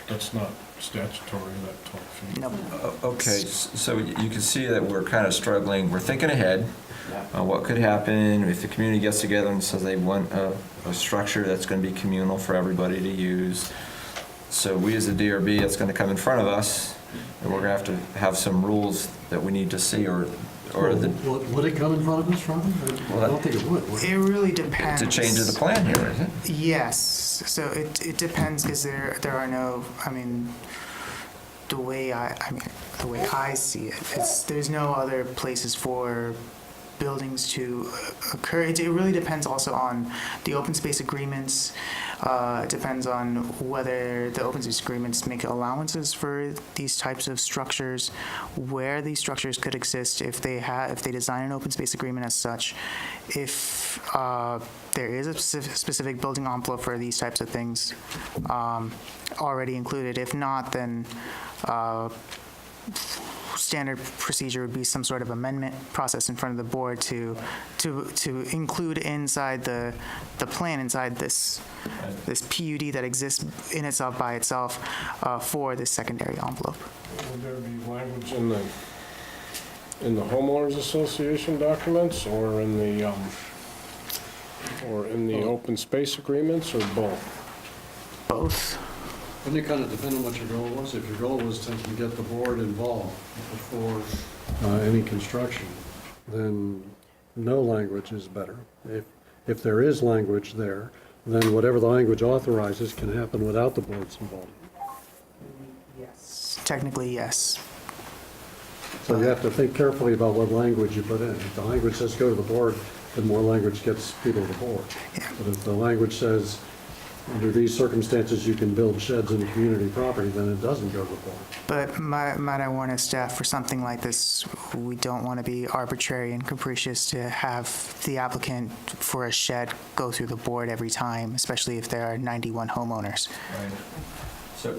That's not statutory, that 12 feet. Nope. Okay, so you can see that we're kind of struggling, we're thinking ahead on what could happen if the community gets together and says they want a structure that's going to be communal for everybody to use. So we as a DRB, it's going to come in front of us, and we're going to have some rules that we need to see, or the, Would it come in front of us, Robin? I don't think it would. It really depends. it's a change of the plan here, isn't it? Yes, so it depends, because there are no, I mean, the way I see it, there's no other places for buildings to occur. It really depends also on the open space agreements. It depends on whether the open space agreements make allowances for these types of structures, where these structures could exist if they design an open space agreement as such, if there is a specific building envelope for these types of things already included. If not, then standard procedure would be some sort of amendment process in front of the board to include inside the plan, inside this PUD that exists in itself by itself for this secondary envelope. Would there be language in the homeowners association documents, or in the open space agreements, or both? Both. Wouldn't it kind of depend on what your goal was? If your goal was to get the board involved before any construction, then no language is better. If there is language there, then whatever the language authorizes can happen without the board's involvement. Yes. Technically, yes. So you have to think carefully about what language you put in. If the language says go to the board, then more language gets people to the board. Yeah. But if the language says, under these circumstances, you can build sheds in community property, then it doesn't go to the board. But might I warn as staff, for something like this, we don't want to be arbitrary and capricious to have the applicant for a shed go through the board every time, especially if there are 91 homeowners. Right. So,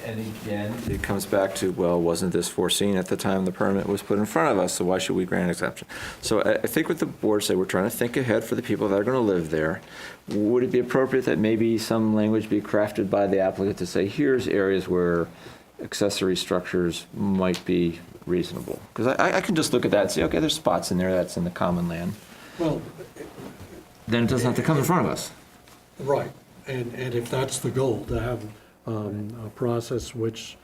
and again, it comes back to, well, wasn't this foreseen at the time the permit was put in front of us, so why should we grant an exception? So I think what the board said, we're trying to think ahead for the people that are going to live there. Would it be appropriate that maybe some language be crafted by the applicant to say, here's areas where accessory structures might be reasonable? Because I can just look at that and say, okay, there's spots in there that's in the common land. Well, Then it doesn't have to come in front of us. right, and if that's the goal, to have a process which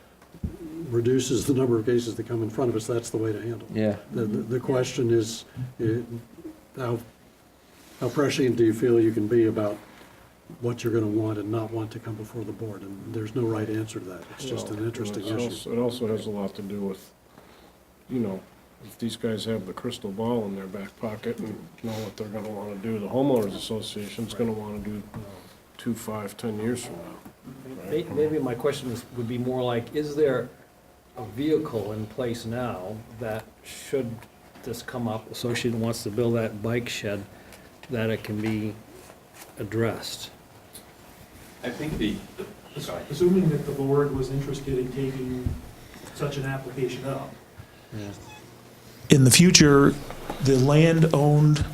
reduces the number of cases that come in front of us, that's the way to handle it. Yeah. The question is, how prescient do you feel you can be about what you're going to want and not want to come before the board? And there's no right answer to that. It's just an interesting issue. It also has a lot to do with, if these guys have the crystal ball in their back pocket and know what they're going to want to do, the homeowners association's going to want to do 2, 5, 10 years from now. Maybe my question would be more like, is there a vehicle in place now that should this come up, association wants to build that bike shed, that it can be addressed? I think sorry. Assuming that the board was interested in taking such an application up. In the future, the land owned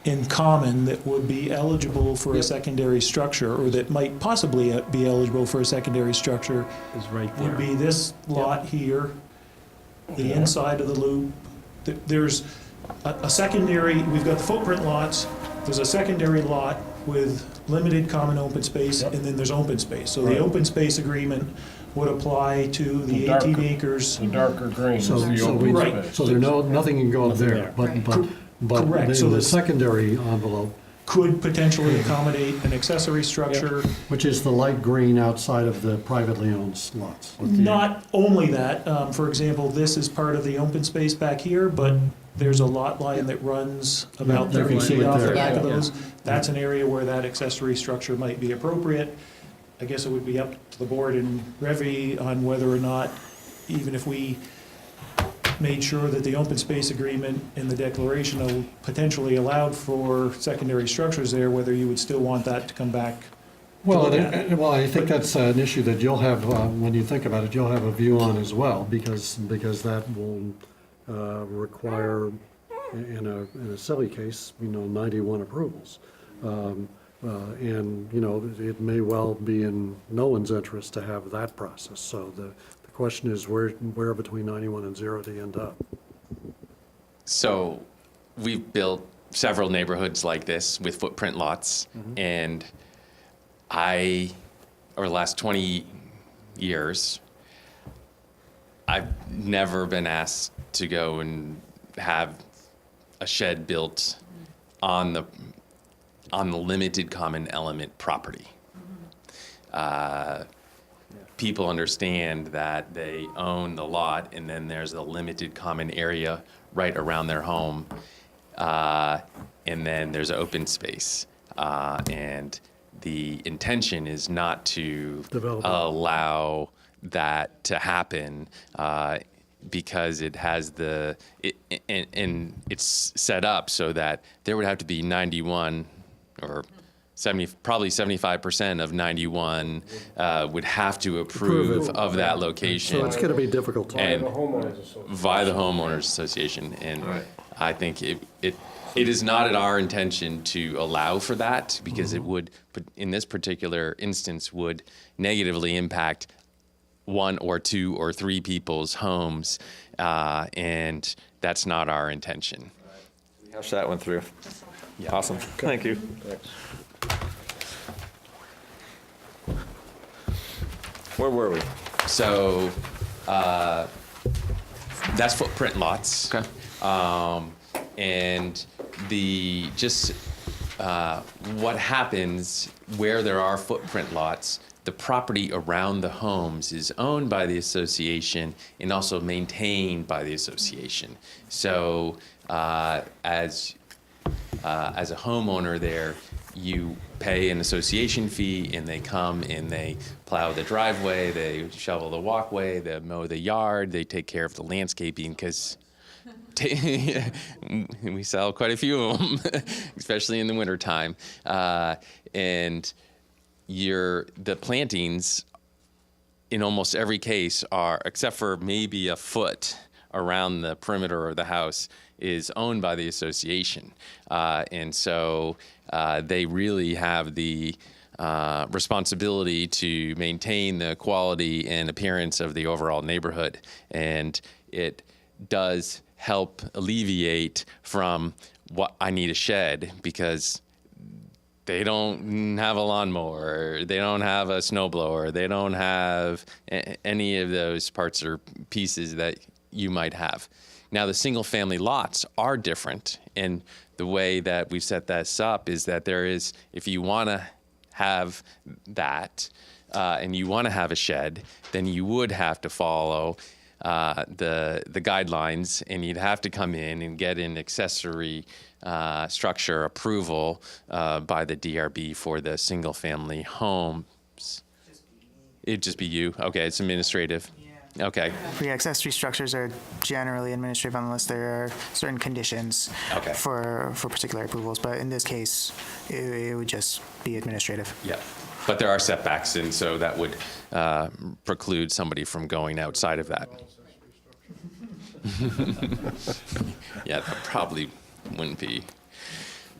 in common that would be eligible for a secondary structure, or that might possibly be eligible for a secondary structure, Is right there. would be this lot here, the inside of the loop. There's a secondary, we've got the footprint lots, there's a secondary lot with limited common open space, and then there's open space. So the open space agreement would apply to the 18 acres. The darker green is the open space. So nothing can go up there, but Correct. in So the this- secondary envelope, could potentially accommodate an accessory structure. Which is the light green outside of the privately owned lots. Not only that, for example, this is part of the open space back here, but there's a lot line that runs about Yeah, you 30 can see feet it off the there. back of Yeah. those. That's an area where that accessory structure might be appropriate. I guess it would be up to the board and Revy on whether or not, even if we made sure that the open space agreement in the declaration potentially allowed for secondary structures there, whether you would still want that to come back. Well, I think that's an issue that you'll have, when you think about it, you'll have a view on as well, because that will require, in a silly case, 91 approvals. And, it may well be in no one's interest to have that process. So the question is where between 91 and 0 do you end up? So we've built several neighborhoods like this with footprint lots, and over the last 20 years, I've never been asked to go and have a shed built on the limited common element property. People understand that they own the lot, and then there's a limited common area right around their home, and then there's open space. And the intention is not to allow that to happen, because it has and it's set up so that there would have to be 91 or probably 75% of 91 would have to approve of that location. So it's going to be difficult to. And The homeowners association. via the homeowners association. And I think it is not in our intention to allow for that, because it would, in this particular instance, would negatively impact 1 or 2 or 3 people's homes, and that's not our intention. Hash that one through. Yeah. Awesome. Thank you. Thanks. Where were we? So that's footprint lots. Okay. And what happens where there are footprint lots, the property around the homes is owned by the association and also maintained by the association. So as a homeowner there, you pay an association fee, and they come and they plow the driveway, they shovel the walkway, they mow the yard, they take care of the landscaping, because we sell quite a few of them, especially in the wintertime. And the plantings, in almost every case, are, except for maybe a foot around the perimeter of the house, is owned by the association. And so they really have the responsibility to maintain the quality and appearance of the overall neighborhood. And it does help alleviate from what I need a shed, because they don't have a lawnmower, they don't have a snowblower, they don't have any of those parts or pieces that you might have. Now, the single-family lots are different, and the way that we've set this up is that if you want to have that, and you want to have a shed, then you would have to follow the guidelines, and you'd have to come in and get an accessory structure approval by the DRB for the single-family homes. It'd just be you? Okay, it's administrative. Okay. Yeah, accessory structures are generally administrative unless there are certain conditions for particular approvals. But in this case, it would just be administrative. Yeah. But there are setbacks, and so that would preclude somebody from going outside of that. Yeah, that probably wouldn't be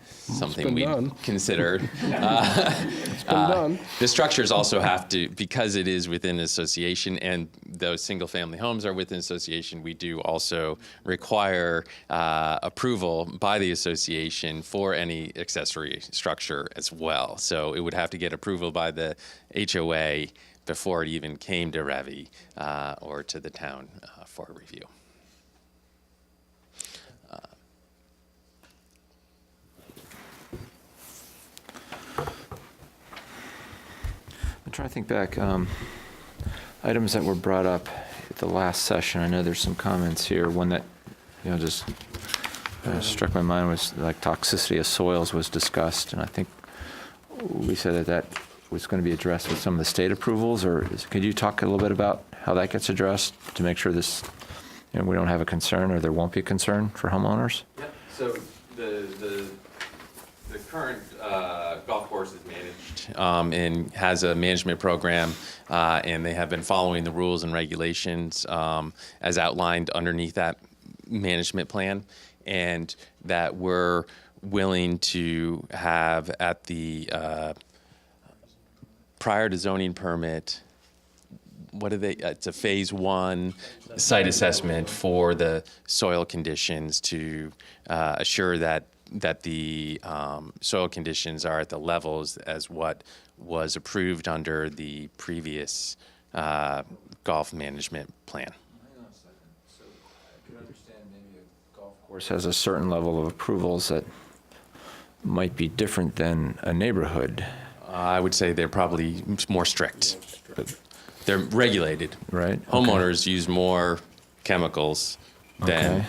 something we'd consider. It's been done. The structures also have to, because it is within association and those single-family homes are within association, we do also require approval by the association for any accessory structure as well. So it would have to get approval by the HOA before it even came to Revy or to the town for review. trying to think back. Items that were brought up at the last session. I know there's some comments here. One that, just struck my mind was like toxicity of soils was discussed, and I think we said that was going to be addressed with some of the state approvals. Or could you talk a little bit about how that gets addressed to make sure this, we don't have a concern or there won't be a concern for homeowners? Yep, so the current golf course is managed and has a management program, and they have been following the rules and regulations as outlined underneath that management plan, and that we're willing to have at the prior to zoning permit, it's a phase 1 site assessment for the soil conditions to assure that the soil conditions are at the levels as what was approved under the previous golf management plan. Hang on a second. So I can understand maybe a golf course has a certain level of approvals that might be different than a neighborhood. I would say they're probably more strict. They're regulated. Right. Homeowners use more chemicals than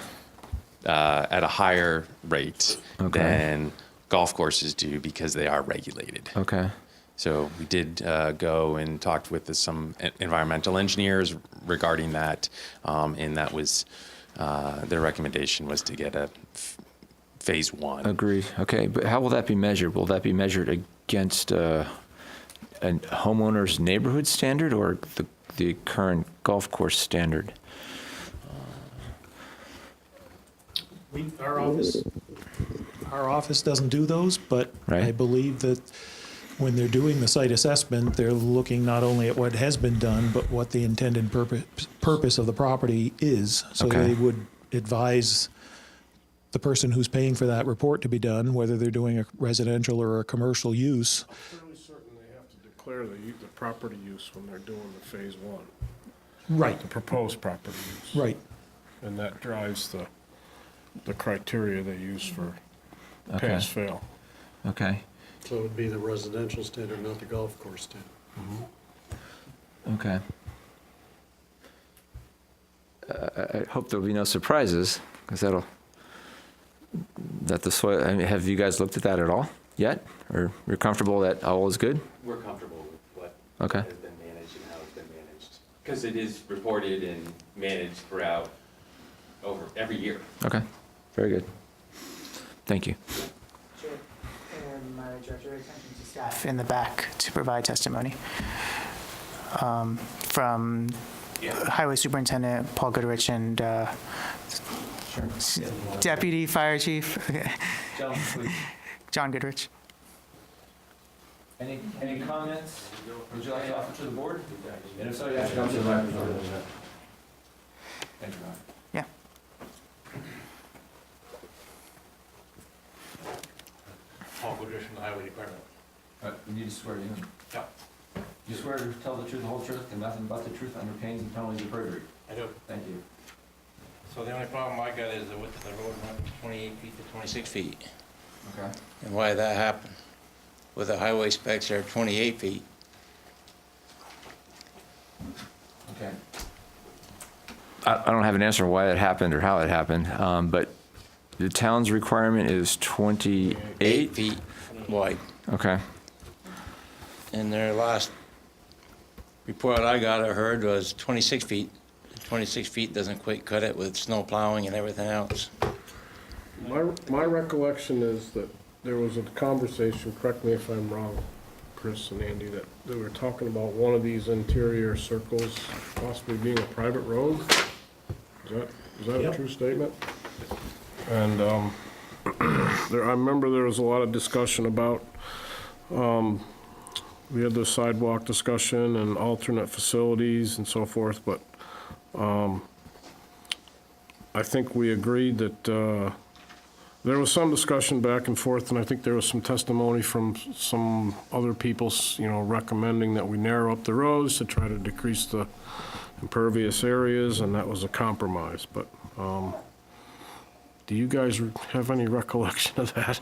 at a higher rate than golf courses do because they are regulated. Okay. So we did go and talked with some environmental engineers regarding that, and that was their recommendation was to get a phase 1. Agreed. Okay, but how will that be measured? Will that be measured against a homeowner's neighborhood standard or the current golf course standard? Our office doesn't do those, but Right. I believe that when they're doing the site assessment, they're looking not only at what has been done, but what the intended purpose of the property is. So Okay. they would advise the person who's paying for that report to be done, whether they're doing a residential or a commercial use. I'm fairly certain they have to declare the property use when they're doing the phase 1, Right, the proposed property use. right. And that drives the criteria they use for pass-fail. Okay. So it would be the residential standard, not the golf course standard. Okay. I hope there'll be no surprises, because that the soil, I mean, have you guys looked at that at all yet? Or you're comfortable that all is good? We're comfortable with what Okay. has been managed and how it's been managed. Because it is reported and managed throughout over every year. Okay, very good. Thank you. Chair, and my director, attention to staff in the back to provide testimony. From Highway Superintendent Paul Goodrich and Deputy Fire Chief John Goodrich. Any comments? Would you like to offer to the board? And if so, you have to come to the microphone. Thank you, Ron. Yeah. Paul Goodrich from the Highway Department. You need to swear in. Yeah. You swear to tell the truth, the whole truth, and nothing but the truth under pain and penalties of perjury. I do. Thank you. So the only problem I got is the width of the road went from 28 feet to 26 feet. Okay. And why that happened? With the highway specs are 28 feet. Okay. I don't have an answer why that happened or how it happened, but the town's requirement is 28? 8 feet wide. Okay. And their last report I got or heard was 26 feet. 26 feet doesn't quite cut it with snow plowing and everything else. My recollection is that there was a conversation, correct me if I'm wrong, Chris and Andy, that they were talking about one of these interior circles possibly being a private road? Is that a Yep. true statement? And I remember there was a lot of discussion about, we had the sidewalk discussion and alternate facilities and so forth, but I think we agreed that there was some discussion back and forth, and I think there was some testimony from some other people, recommending that we narrow up the roads to try to decrease the impervious areas, and that was a compromise. But do you guys have any recollection of that?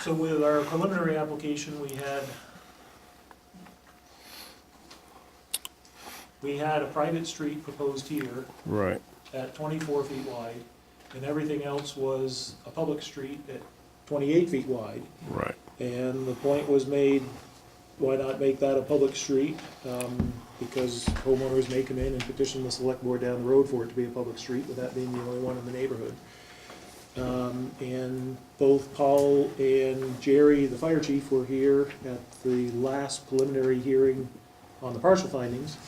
So with our preliminary application, we had we had a private street proposed here Right. at 24 feet wide, and everything else was a public street at 28 feet wide. Right. And the point was made, why not make that a public street? Because homeowners may come in and petition the select board down the road for it to be a public street, with that being the only one in the neighborhood. And both Paul and Jerry, the fire chief, were here at the last preliminary hearing on the partial findings,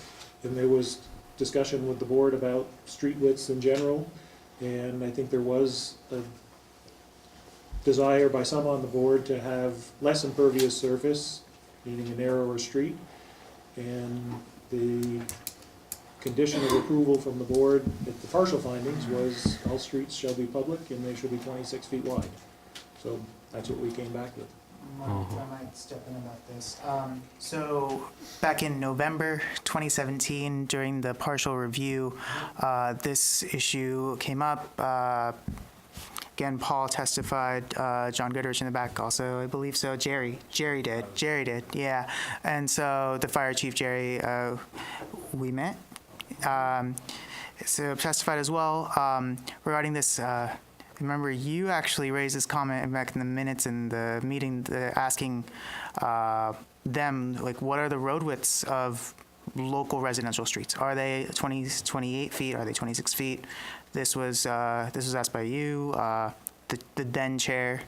and there was discussion with the board about street widths in general, and I think there was a desire by some on the board to have less impervious surface, meaning a narrower street, and the condition of approval from the board at the partial findings was all streets shall be public and they should be 26 feet wide. So that's what we came back with. I might step in about this. So back in November 2017, during the partial review, this issue came up. Again, Paul testified, John Goodrich in the back also, I believe so. Jerry did, yeah. And so the fire chief, Jerry, we met. So testified as well regarding this. Remember, you actually raised this comment back in the minutes in the meeting, asking them, like, what are the road widths of local residential streets? Are they 28 feet? Are they 26 feet? This was asked by you, the then chair,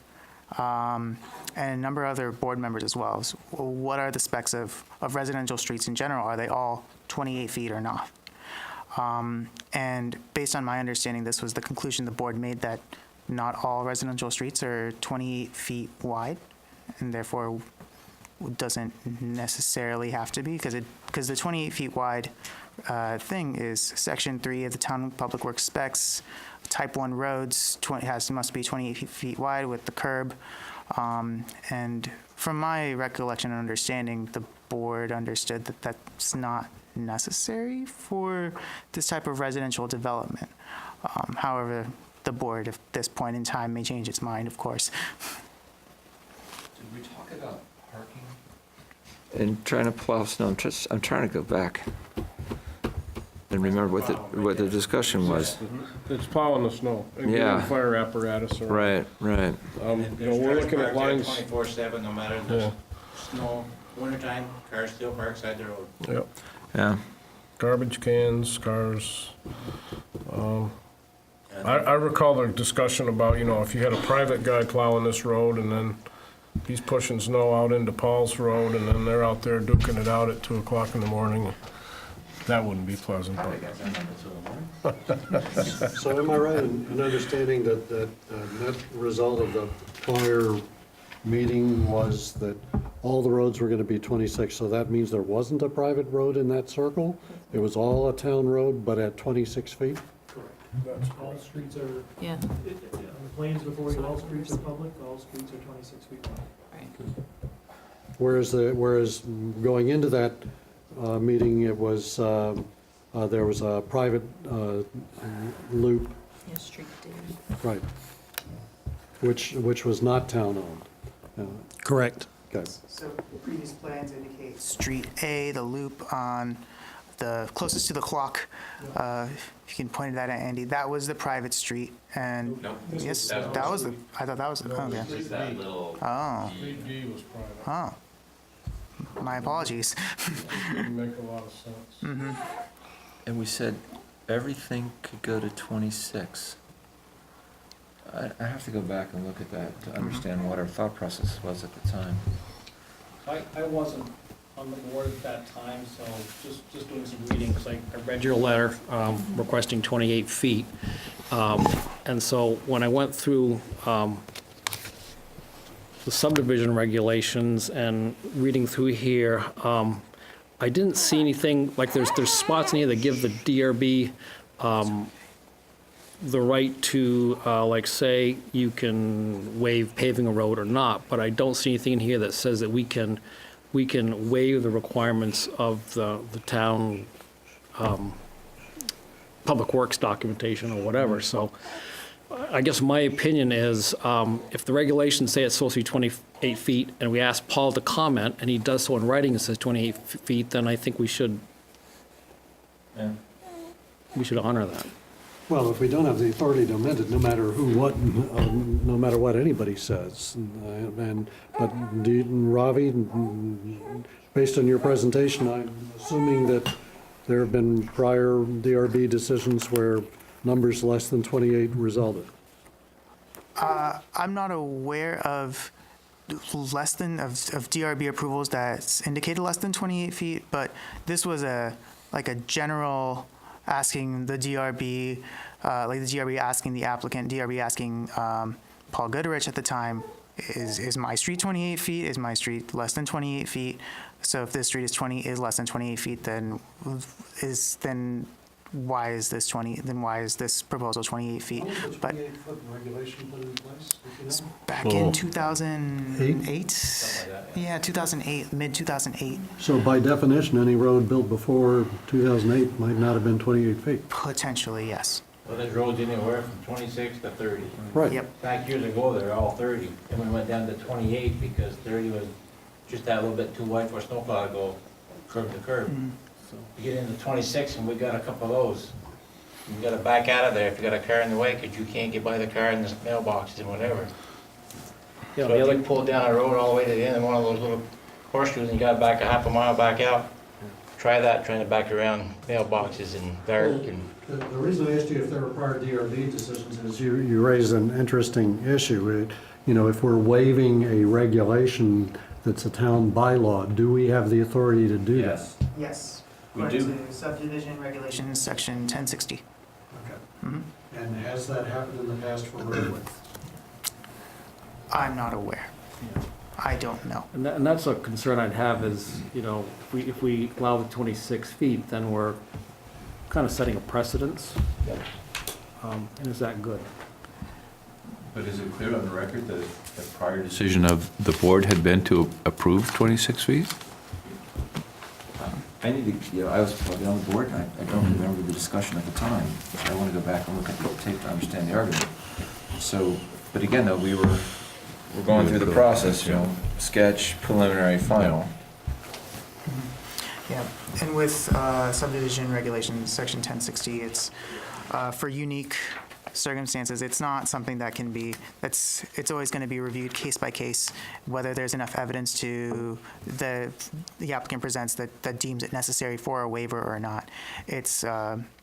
and a number of other board members as well. So what are the specs of residential streets in general? Are they all 28 feet or not? And based on my understanding, this was the conclusion the board made, that not all residential streets are 28 feet wide, and therefore doesn't necessarily have to be, because the 28 feet wide thing is Section 3 of the Town Public Works specs. Type 1 roads must be 28 feet wide with the curb. And from my recollection and understanding, the board understood that that's not necessary for this type of residential development. However, the board at this point in time may change its mind, of course. Did we talk about parking? And trying to plow snow, I'm trying to go back and remember what the discussion was. It's plowing the snow. And Yeah. getting fire apparatus around. Right. We're looking at lines. 24/7, no matter the snow, wintertime, cars still park side the road. Yep. Yeah. Garbage cans, cars. I recall the discussion about, if you had a private guy plowing this road and then he's pushing snow out into Paul's Road and then they're out there duking it out at 2 o'clock in the morning. That wouldn't be pleasant. So am I right in understanding that the net result of the prior meeting was that all the roads were going to be 26, so that means there wasn't a private road in that circle? It was all a town road, but at 26 feet? Correct. All streets are, Yeah, on the plans before you, all streets are public, all streets are 26 feet wide. right. Whereas going into that meeting, it was, there was a private loop, Yeah, street D. right, which was not town-owned. Correct. Okay. So the previous plans indicate Street A, the loop on the closest to the clock. If you can point that at Andy, that was the private street, and No. yes, that was the. I thought that was the. Okay. Just that little. Oh. 3D was private. Oh. My apologies. Didn't make a lot of sense. And we said everything could go to 26. I have to go back and look at that to understand what our thought process was at the time. I wasn't on the board at that time, so just doing some reading, because I read your letter requesting 28 feet. And so when I went through the subdivision regulations and reading through here, I didn't see anything, like there's spots in here that give the DRB the right to, like, say, you can waive paving a road or not, but I don't see anything in here that says that we can waive the requirements of the town public works documentation or whatever. So I guess my opinion is, if the regulations say it's supposed to be 28 feet, and we ask Paul to comment, and he does so in writing and says 28 feet, then I think we should We should honor that. Well, if we don't have the authority to amend it, no matter who, what, no matter what anybody says, but Ravi, based on your presentation, I'm assuming that there have been prior DRB decisions where numbers less than 28 resulted. I'm not aware of less than, of DRB approvals that indicated less than 28 feet, but this was like a general asking the DRB, like the DRB asking the applicant, DRB asking Paul Goodrich at the time, is my street 28 feet? Is my street less than 28 feet? So if this street is less than 28 feet, then why is this 20? Then why is this proposal 28 feet? But 28-foot regulation put in place? it's back in 2008. Yeah, 2008, mid 2008, So by definition, any road built before 2008 might not have been 28 feet. potentially yes. Well, there's roads anywhere from 26 to 30. Right. Yep. Back years ago, they were all 30, and we went down to 28 because 30 was just that little bit too wide for a snowplow to go curb to curb. You get into 26, and we got a couple of those. You gotta back out of there if you got a car in the way, because you can't get by the car in the mailboxes and whatever. Yeah, So the if other, you pull down a road all the way to the end of one of those little horseshoes, and you gotta back a half a mile back out, try that, trying to back around mailboxes and dark and. The reason I asked you if there were prior DRB decisions is you raised an interesting issue. You know, if we're waiving a regulation that's a town bylaw, do we have the authority to do that? Yes. We do. To subdivision regulations, section 1060. Okay. And has that happened in the past for road width? I'm not aware. I don't know. and that's a concern I'd have is, you know, if we allow the 26 feet, then we're kind of setting a precedence. And is that good? But is it clear on the record that the prior decision of the board had been to approve 26 feet? I need to, you know, I was probably on the board, and I don't remember the discussion at the time. I want to go back and look at the tape to understand the argument. So, but again, though, we're going through the process, you know, sketch, preliminary, final. Yeah, and with subdivision regulations, section 1060, it's for unique circumstances. It's not something that can be, it's always going to be reviewed case by case, whether there's enough evidence to the applicant presents that deems it necessary for a waiver or not. It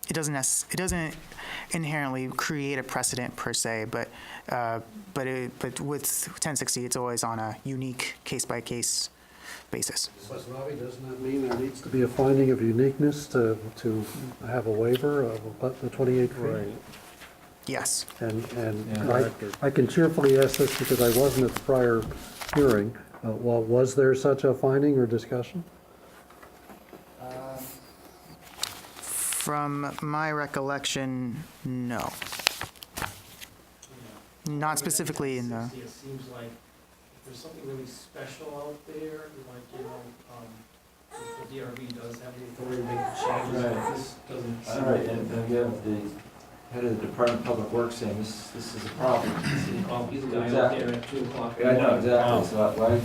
doesn't inherently create a precedent per se, but with 1060, it's always on a unique case by case basis. Ravi, doesn't that mean there needs to be a finding of uniqueness to have a waiver of the 28 feet? Right. Yes. And Yeah. I can cheerfully ask this because I wasn't at the prior hearing. Well, was there such a finding or discussion? From my recollection, no. Not specifically in the. It seems like if there's something really special out there, like, you know, the DRB does have the authority to make the changes, but this doesn't. All right, and you have the head of the Department of Public Works saying this is a problem. Oh, he's the guy out Exactly. there at 2 o'clock. Yeah, I know, exactly, so why?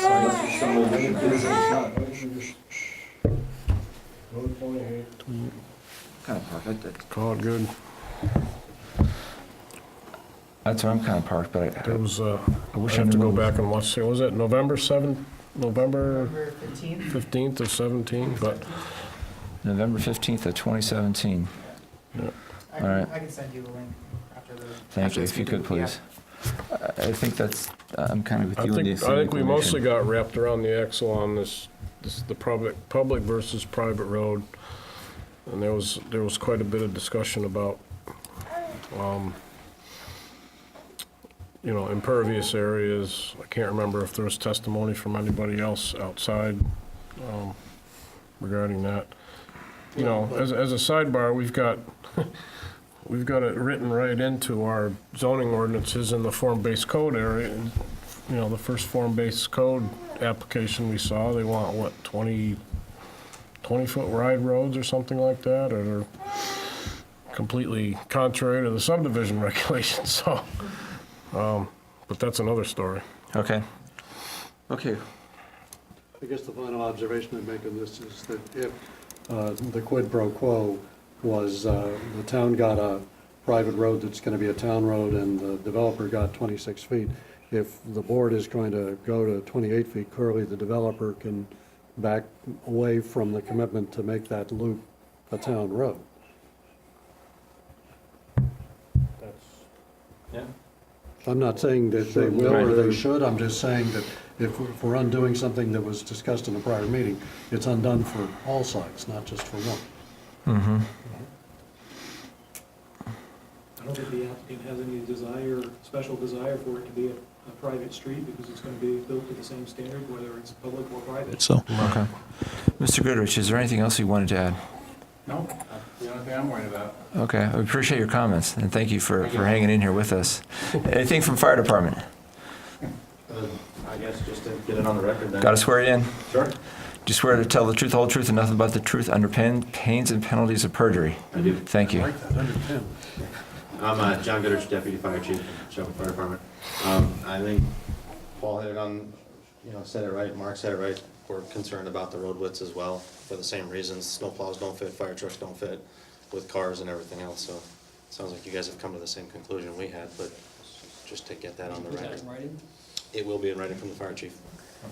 Unless there's some way to do this, it's not. Kind of parked. Call it good. That's where I'm kind of parked, but There was, I wish I have to knew go what was- back and watch, was it November 7th, November 15th? 15th or 17th, but November 15th of 2017. All right. I can send you a link after the. Thank after you, this if you could, meeting, yeah. please. I think that's, I'm kind of with I you on think, this. I think we mostly got wrapped around the axle on this, the public versus private road. And there was quite a bit of discussion about, you know, impervious areas. I can't remember if there was testimony from anybody else outside, regarding that. You know, as a sidebar, we've got it written right into our zoning ordinances in the form-based code area. And, you know, the first form-based code application we saw, they want, what, 20-foot wide roads or something like that, or they're completely contrary to the subdivision regulations, so, but that's another story. Okay. Okay. I guess the final observation I make on this is that if the quid pro quo was the town got a private road that's going to be a town road, and the developer got 26 feet. If the board is going to go to 28 feet, clearly the developer can back away from the commitment to make that loop a town road. Yeah. I'm not saying that they will or they should, I'm just saying that if we're undoing something that was discussed in a prior meeting, it's undone for all sides, not just for one. Mm-hmm. I don't think the applicant has any desire, special desire for it to be a private street, because it's going to be built to the same standard, whether it's public or private, so. Okay. Mr. Goodrich, is there anything else you wanted to add? No, that's the only thing I'm worried about. Okay, I appreciate your comments, and thank you for hanging in here with us. Anything from fire department? I guess just to get it on the record then. Got to swear you in? Sure. Do you swear to tell the truth, the whole truth, and nothing but the truth under pains and penalties of perjury? I do. Thank you. I like that, under 10. I'm John Goodrich, Deputy Fire Chief, Shelburne Fire Department. I think Paul hit it on, said it right, Mark said it right. We're concerned about the road widths as well, for the same reasons. Snowplows don't fit, fire trucks don't fit with cars and everything else, so it sounds like you guys have come to the same conclusion we had, but just to get that on the record. It will be in writing from the fire chief.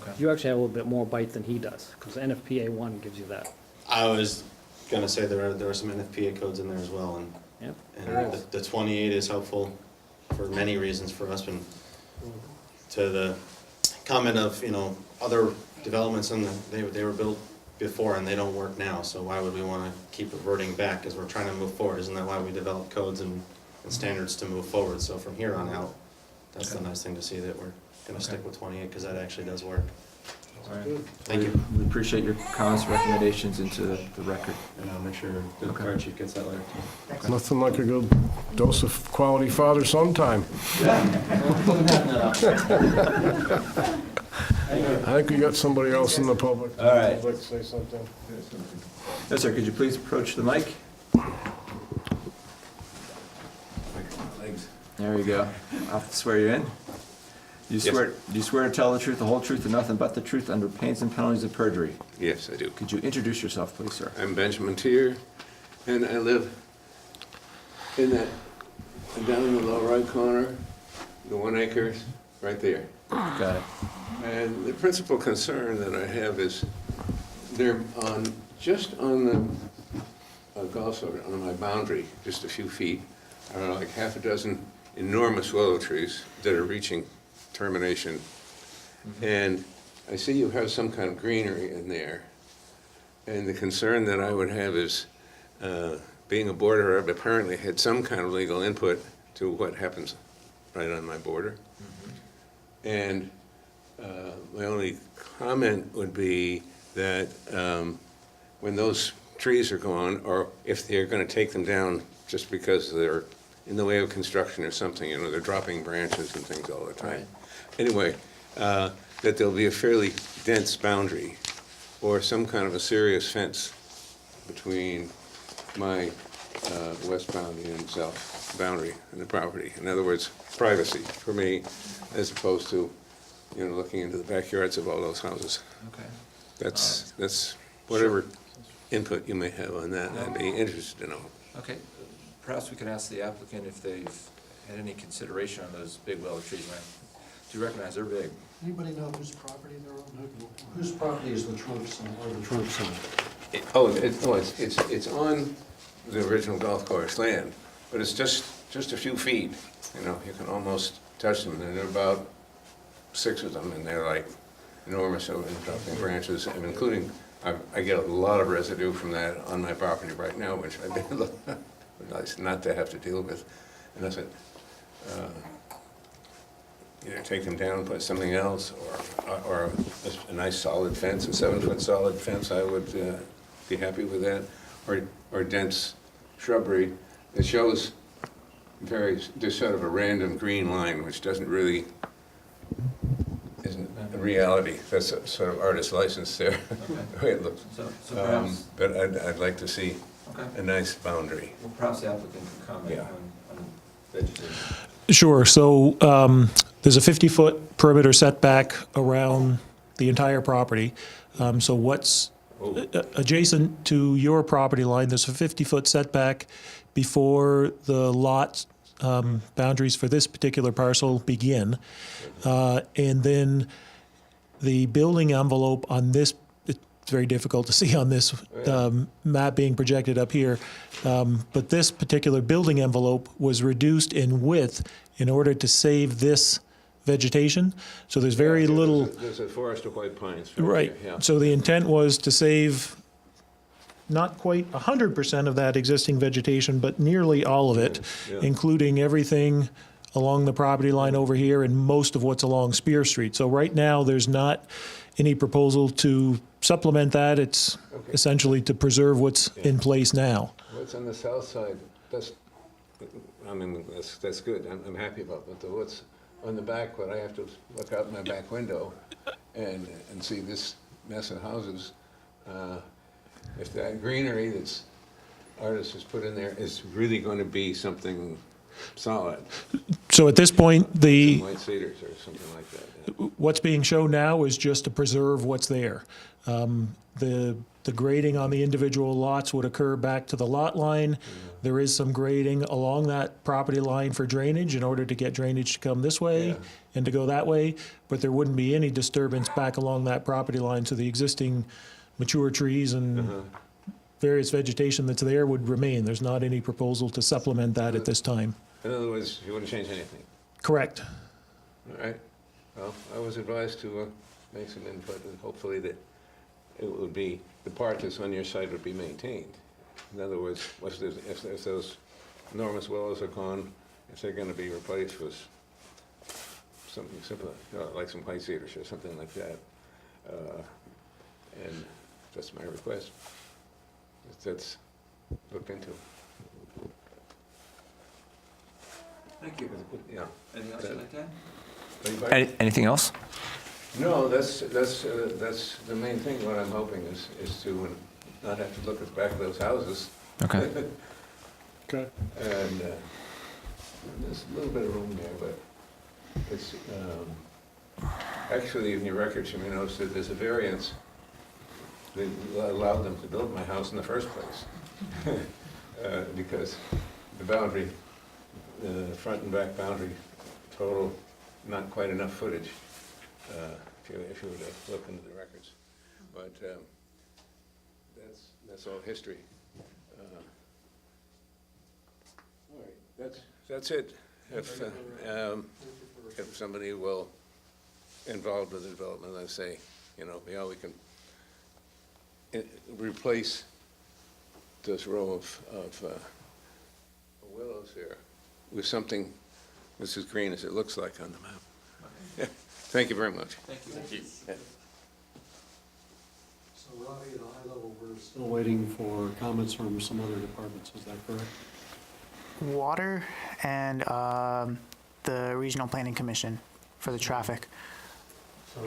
Okay. You actually have a little bit more bite than he does, because NFPA 1 gives you that. I was gonna say there are some NFPA codes in there as well, and Yep. And the 28 is helpful for many reasons for us, and to the comment of, other developments, and they were built before and they don't work now, so why would we want to keep reverting back as we're trying to move forward? Isn't that why we develop codes and standards to move forward? So from here on out, that's the nice thing to see, that we're going to stick with 28, because that actually does work. All right. Thank you. We appreciate your comments, recommendations into the record. And I'll make sure the fire chief gets that letter too. Nothing like a good dose of quality father-son time. I think we got somebody else in the public. All right. Would like to say something. Yes, sir, could you please approach the mic? There you go. I'll have to swear you in. Do you swear to tell the truth, the whole truth, and nothing but the truth under pains and penalties of perjury? Yes, I do. Could you introduce yourself, please, sir? I'm Benjamin Tier, and I live in that, down in the lower right corner, the 1 acre, right there. Got it. And the principal concern that I have is they're just on the Gulf Road, on my boundary, just a few feet, are like half a dozen enormous willow trees that are reaching termination. And I see you have some kind of greenery in there. And the concern that I would have is, being a borderer, I've apparently had some kind of legal input to what happens right on my border. And my only comment would be that when those trees are gone, or if they're going to take them down just because they're in the way of construction or something, they're dropping branches and things all the time. Right. Anyway, that there'll be a fairly dense boundary or some kind of a serious fence between my west boundary and south boundary and the property. In other words, privacy for me, as opposed to, looking into the backyards of all those houses. Okay. That's whatever input you may have on that, I'd be interested to know. Okay. Perhaps we could ask the applicant if they've had any consideration on those big willow trees, right? Do you recognize they're big? Anybody know whose property they're on? Whose property is the trunks or the trunks on? It's on the original golf course land, but it's just a few feet. You can almost touch them, and there are about 6 of them, and they're like enormous, dropping branches, and including, I get a lot of residue from that on my property right now, which I'd be nice not to have to deal with. And I said, either take them down, put something else, or a nice solid fence, a 7-foot solid fence, I would be happy with that, or dense shrubbery that shows just sort of a random green line, which doesn't really, isn't a reality. That's a sort of artist license there, the way it looks. So perhaps, But I'd like to see okay. a nice boundary. Well, perhaps the applicant can comment Yeah. on vegetation. Sure, so there's a 50-foot perimeter setback around the entire property. So what's adjacent to your property line, there's a 50-foot setback before the lot boundaries for this particular parcel begin. And then the building envelope on this, it's very difficult to see on this map being projected up here, but this particular building envelope was reduced in width in order to save this vegetation. So there's very little. There's a forest of white pines. Right. There, yeah. So the intent was to save not quite 100% of that existing vegetation, but nearly all of it, Yeah. including everything along the property line over here and most of what's along Spear Street. So right now, there's not any proposal to supplement that. It's essentially to preserve what's in place now. What's on the south side, that's good, I'm happy about it, but what's on the back, when I have to look out my back window and see this mess of houses, if that greenery that's artist has put in there is really going to be something solid, So at this point, white cedars or something like that. what's being shown now is just to preserve what's there. The grading on the individual lots would occur back to the lot line. There is some grading along that property line for drainage in order to get drainage to come this way and to go that way, but there wouldn't be any disturbance back along that property line, so the existing mature trees and various vegetation that's there would remain. There's not any proposal to supplement that at this time. In other words, you wouldn't change anything. Correct. All right. Well, I was advised to make some input, and hopefully that it would be, the part that's on your side would be maintained. In other words, if those enormous willows are gone, if they're going to be replaced with something simple, like some white cedars or something like that. And that's my request. That's looked into. Thank you. Yeah. Anything else you'd like to add? Anything else? No, that's the main thing. What I'm hoping is to not have to look at the back of those houses. Okay. Okay. And there's a little bit of room there, but it's actually in your records you may notice that there's a variance that allowed them to build my house in the first place because the boundary, the front and back boundary, total not quite enough footage. If you were to look into the records, but that's all history. All right, that's it. If somebody will involved with the development, I say, yeah, we can replace this row of willows here with something that's as green as it looks like on the map. Yeah. Thank you very much. Thank you. Yeah. So Robbie, at a high level, we're still waiting for comments from some other departments, is that correct? Water and the Regional Planning Commission for the traffic. So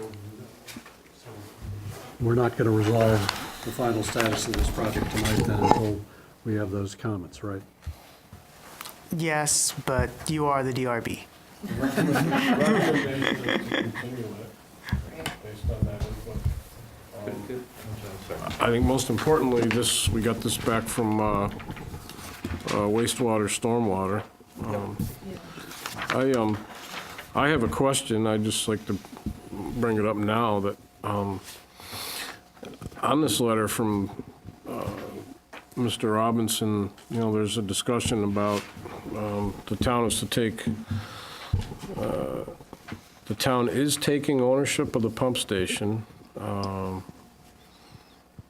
we're not going to resolve the final status of this project tonight then until we have those comments, right? Yes, but you are the DRB. I think most importantly, we got this back from wastewater, stormwater. I have a question, I'd just like to bring it up now, that on this letter from Mr. Robinson, there's a discussion about the town is taking ownership of the pump station,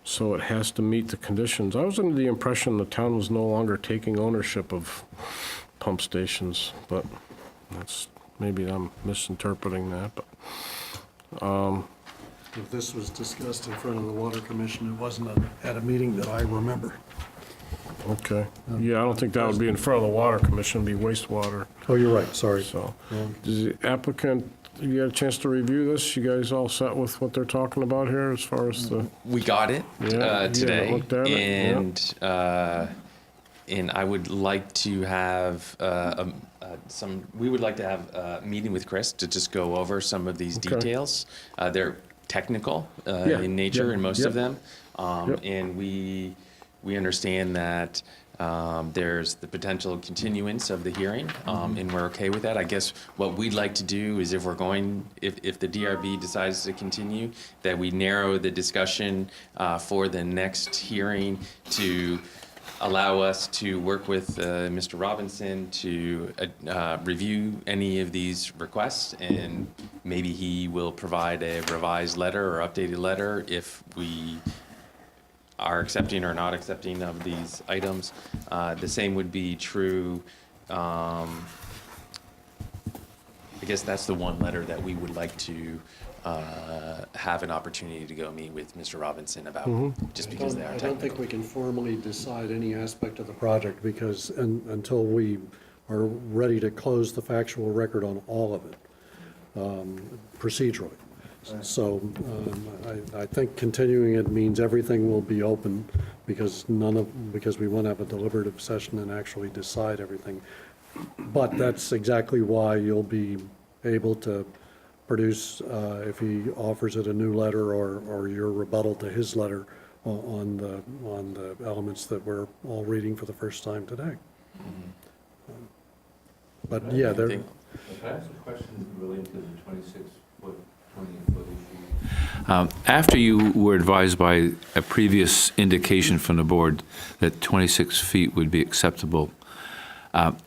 so it has to meet the conditions. I was under the impression the town was no longer taking ownership of pump stations, but maybe I'm misinterpreting that, but. If this was discussed in front of the Water Commission, it wasn't at a meeting that I remember. Okay. Yeah, I don't think that would be in front of the Water Commission, it'd be wastewater. Oh, you're right, sorry. So, does the applicant, you had a chance to review this? You guys all set with what they're talking about here as far as the? We got it today, looked at it, and I would like to have we would like to have a meeting with Chris to just go over some of these Okay. details. They're technical Yeah, in nature, yeah, and most yep. of them, Yep. And we understand that there's the potential continuance of the hearing, and we're okay with that. I guess what we'd like to do is if the DRB decides to continue, that we narrow the discussion for the next hearing to allow us to work with Mr. Robinson to review any of these requests, and maybe he will provide a revised letter or updated letter if we are accepting or not accepting of these items. The same would be true, I guess that's the one letter that we would like to have an opportunity to go meet with Mr. Robinson about, just because they are I don't think technical. we can formally decide any aspect of the project because until we are ready to close the factual record on all of it, procedurally. So I think continuing it means everything will be open because because we won't have a deliberative session and actually decide everything. But that's exactly why you'll be able to produce, if he offers it, a new letter or your rebuttal to his letter on the elements that we're all reading for the first time today. But yeah, there. Can I ask a question relating to the 26-foot, 28-foot issue? After you were advised by a previous indication from the board that 26 feet would be acceptable,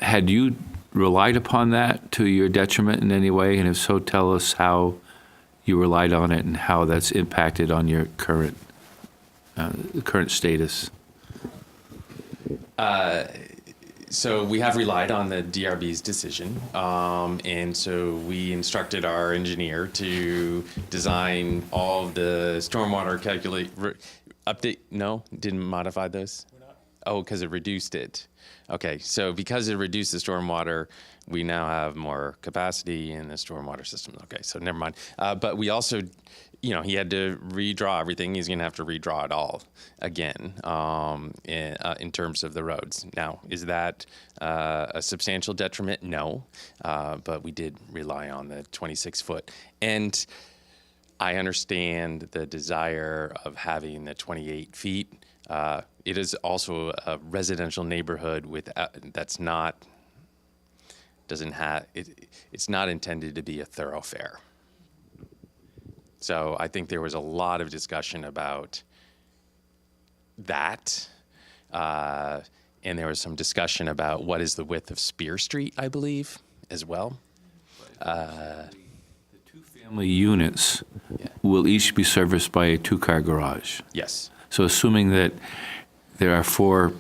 had you relied upon that to your detriment in any way? And if so, tell us how you relied on it and how that's impacted on your current status. So we have relied on the DRB's decision, and so we instructed our engineer to design all of the stormwater update. No, didn't modify those. Oh, because it reduced it. Okay, so because it reduced the stormwater, we now have more capacity in the stormwater system. Okay, so never mind. But we also, he had to redraw everything. He's going to have to redraw it all again in terms of the roads. Now, is that a substantial detriment? No, but we did rely on the 26-foot. And I understand the desire of having the 28 feet. It is also a residential neighborhood it's not intended to be a thoroughfare. So I think there was a lot of discussion about that. And there was some discussion about what is the width of Spear Street, I believe, as well. The two-family units will each be serviced by a two-car garage. Yes. So assuming that there are four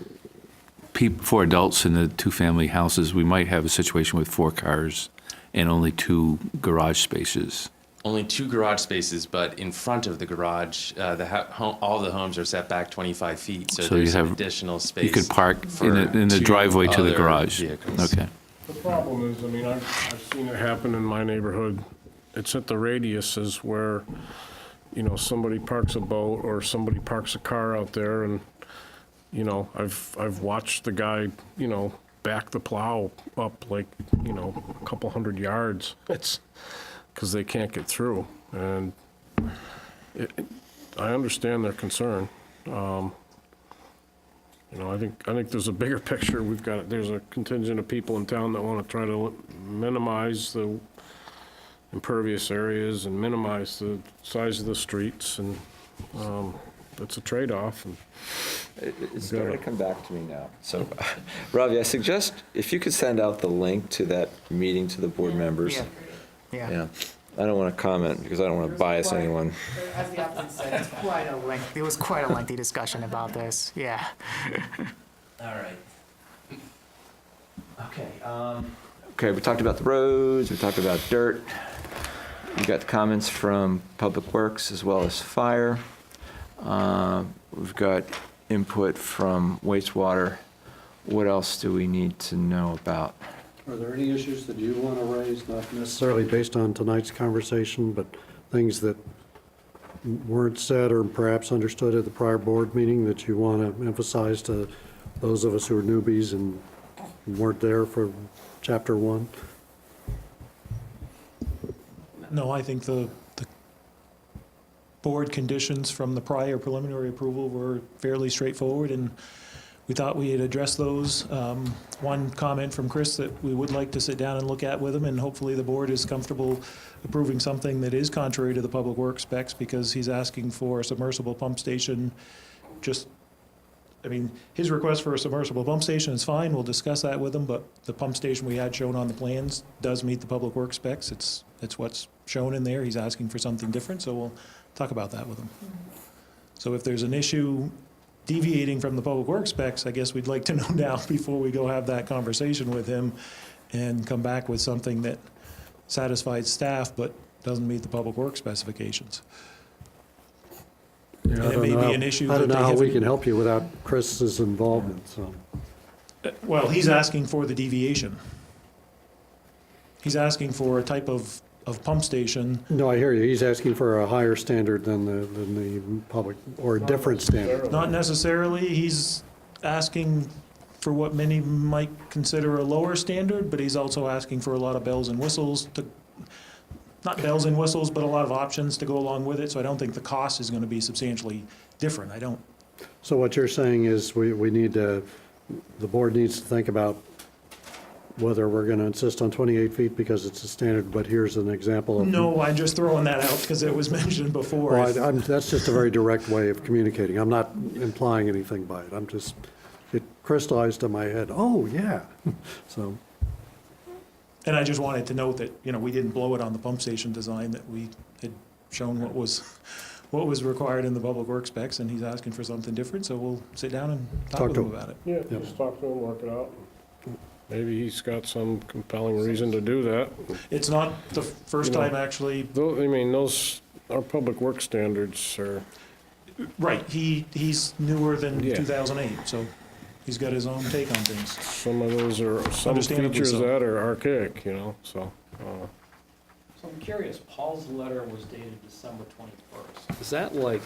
adults in the two-family houses, we might have a situation with 4 cars and only 2 garage spaces. Only 2 garage spaces, but in front of the garage, all the homes are set back 25 feet, so there's you have additional space. You could park for in the 2 driveway to the other garage. vehicles. Okay. The problem is, I've seen it happen in my neighborhood. It's at the radiuses where, somebody parks a boat or somebody parks a car out there and, I've watched the guy, back the plow up like, a couple hundred yards. It's because they can't get through. And I understand their concern. I think there's a bigger picture. There's a contingent of people in town that want to try to minimize the impervious areas and minimize the size of the streets, and it's a trade-off. And It's starting to come back to me now. So, Ravi, I suggest if you could send out the link to that meeting to the board members. Yeah. I don't want to comment because I don't want to bias anyone. As the applicant said, it was quite a lengthy discussion about this, yeah. All right. Okay, Okay, we talked about the roads, we talked about dirt. We got comments from Public Works as well as Fire. We've got input from wastewater. What else do we need to know about? Are there any issues that you want to raise, not necessarily based on tonight's conversation, but things that weren't said or perhaps understood at the prior board meeting that you want to emphasize to those of us who are newbies and weren't there for chapter 1? No, I think the board conditions from the prior preliminary approval were fairly straightforward, and we thought we had addressed those. One comment from Chris that we would like to sit down and look at with him, and hopefully the board is comfortable approving something that is contrary to the public works specs, because he's asking for a submersible pump station. His request for a submersible pump station is fine, we'll discuss that with him, but the pump station we had shown on the plans does meet the public works specs. It's what's shown in there. He's asking for something different, so we'll talk about that with him. So if there's an issue deviating from the public works specs, I guess we'd like to know now before we go have that conversation with him and come back with something that satisfies staff but doesn't meet the public works specifications. Yeah, And it may be an issue I that don't know they how we haven't- can help you without Chris's involvement, so. Well, he's asking for the deviation. He's asking for a type of pump station. No, I hear you. He's asking for a higher standard than the public, or a different standard. Not necessarily. He's asking for what many might consider a lower standard, but he's also asking for a lot of bells and whistles not bells and whistles, but a lot of options to go along with it. So I don't think the cost is going to be substantially different. I don't. So what you're saying is we need to, the board needs to think about whether we're going to insist on 28 feet because it's a standard, but here's an example of. No, I'm just throwing that out because it was mentioned before. Well, that's just a very direct way of communicating. I'm not implying anything by it. It crystallized in my head, oh, yeah. So, And I just wanted to note that, we didn't blow it on the pump station design, that we had shown what was required in the public works specs, and he's asking for something different, so we'll sit down and talk with him about it. Yeah, just talk to him, work it out. Maybe he's got some compelling reason to do that. It's not the first time, actually. Those, our public work standards are. Right, he's newer than Yeah. 2008, so he's got his own take on things. Some of those are, some Understandably features so. that are archaic, so. So I'm curious, Paul's letter was dated December 21st. Is that like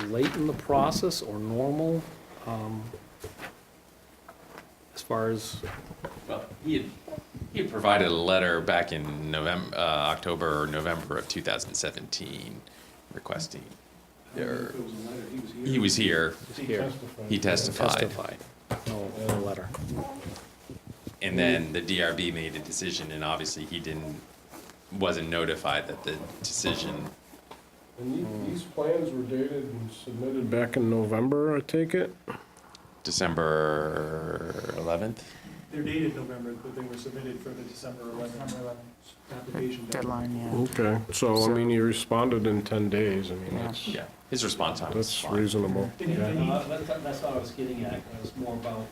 late in the process or normal? As far as, Well, he had provided a letter back in October or November of 2017 requesting, he was here, here, he testified. testified, no letter. And then the DRB made a decision, and obviously he wasn't notified that the decision. And these plans were dated and submitted back in November, I take it? December 11th? They're dated November, but they were submitted for the December 11th application Deadline, yeah. Okay, so, you responded in 10 days, that's, Yeah, his response time was that's fine. reasonable. That's what I was getting at. It was more about,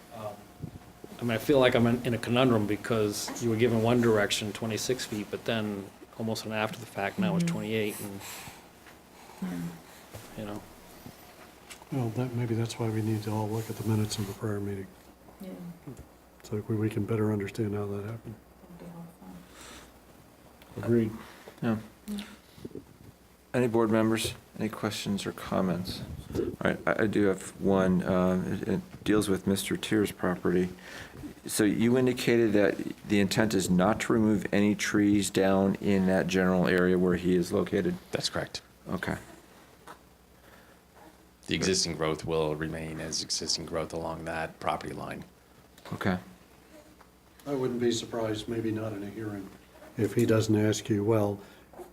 I feel like I'm in a conundrum because you were given one direction, 26 feet, but then almost an after the fact, now it's 28, and, Well, maybe that's why we need to all look at the minutes of the prior meeting, Yeah, so we can better understand how that happened. that'd be helpful. Agreed. Yeah. Any board members, any questions or comments? All right, I do have one. It deals with Mr. Tier's property. So you indicated that the intent is not to remove any trees down in that general area where he is located? That's correct. Okay. The existing growth will remain as existing growth along that property line. Okay. I wouldn't be surprised, maybe not in a hearing, if he doesn't ask you, well,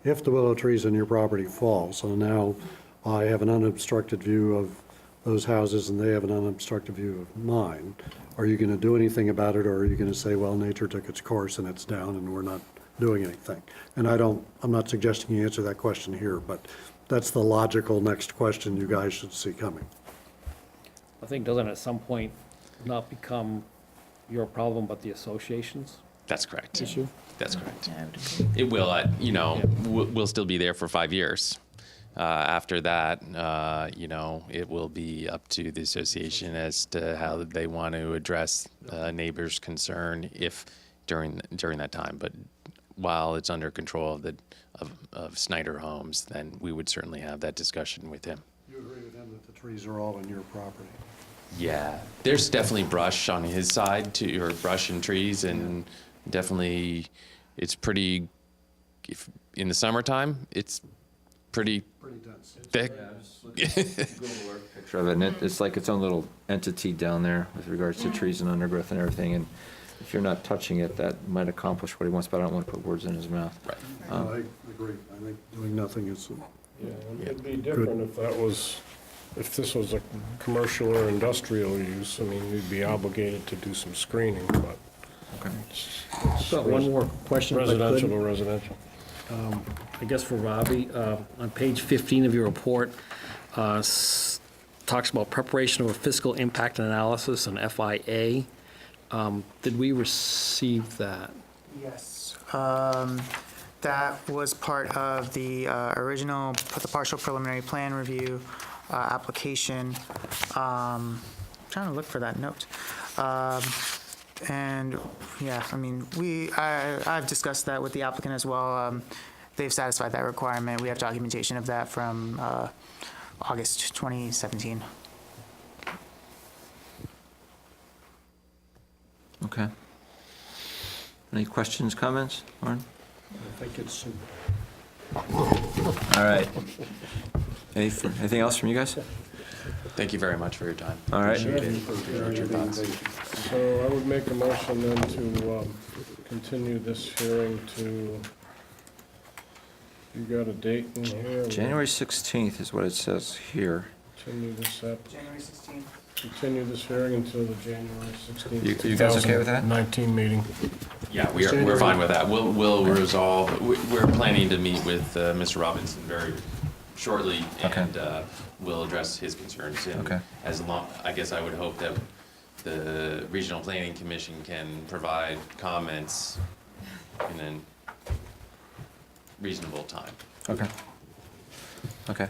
if the willow trees on your property fall, so now I have an unobstructed view of those houses and they have an unobstructed view of mine, are you going to do anything about it, or are you going to say, well, nature took its course and it's down and we're not doing anything? And I'm not suggesting you answer that question here, but that's the logical next question you guys should see coming. I think doesn't at some point not become your problem, but the association's That's correct. issue? That's correct. Yeah, I would agree. It will, we'll still be there for 5 years. After that, it will be up to the association as to how they want to address neighbors' concern if during that time. But while it's under control of Snyder Homes, then we would certainly have that discussion with him. You agree with him that the trees are all on your property? Yeah, there's definitely brush on his side too, or brush and trees, and definitely it's pretty. If in the summertime, it's pretty thick. Picture of it, and it's like its own little entity down there with regards to trees and undergrowth and everything, and if you're not touching it, that might accomplish what he wants, but I don't want to put words in his mouth. Right. I agree. I think doing nothing is, Yeah, it'd be different if this was a commercial or industrial use. I mean, we'd be obligated to do some screening, but it's Got one more question, if I could. residential to residential. I guess for Robbie, on page 15 of your report, talks about preparation of a fiscal impact analysis, an FIA. Did we receive that? Yes. That was part of the original, the partial preliminary plan review application. Trying to look for that note. And, yeah, I mean, I've discussed that with the applicant as well. They've satisfied that requirement. We have documentation of that from August 2017. Okay. Any questions, comments, Lauren? I think it's, All right. Anything else from you guys? Thank you very much for your time. All right. Appreciate it. Appreciate your thoughts. So I would make a motion then to continue this hearing to, you got a date in here? January 16th is what it says here. Continue this January 16th. Continue this hearing until the January 16th. You guys okay with that? 2019 meeting. Yeah, we're fine with that. We'll resolve, we're planning to meet with Mr. Robinson very shortly, and we'll address his concerns. And Okay. as long, I guess I would hope that the Regional Planning Commission can provide comments in a reasonable time. Okay. Okay.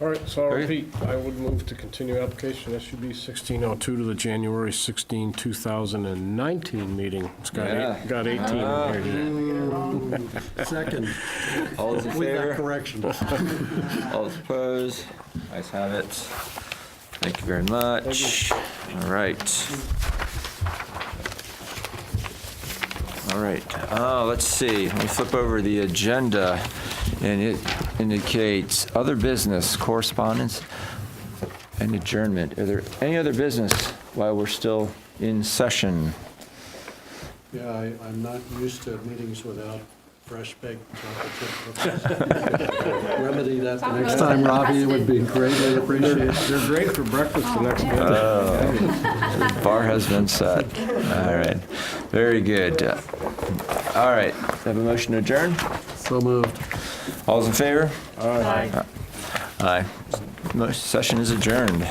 All right, so I'll Very repeat. I would move to continue application SUB 1602 to the January 16, 2019 meeting. It's got got 18 in here. second, All those in with that favor? correction. All those opposed? Ayes have it. Thank you very much. All right. All right. Let's see. Let me flip over the agenda, and it indicates other business, correspondence, and adjournment. Are there any other business while we're still in session? Yeah, I'm not used to meetings without fresh baked chocolate chip cookies. Remedy that the next time, Robbie, it would be greatly appreciated. They're great for breakfast the next day. Bar has been set. All right. Very good. All right. Have a motion to adjourn? So moved. All those in favor? Aye. Aye. Session is adjourned.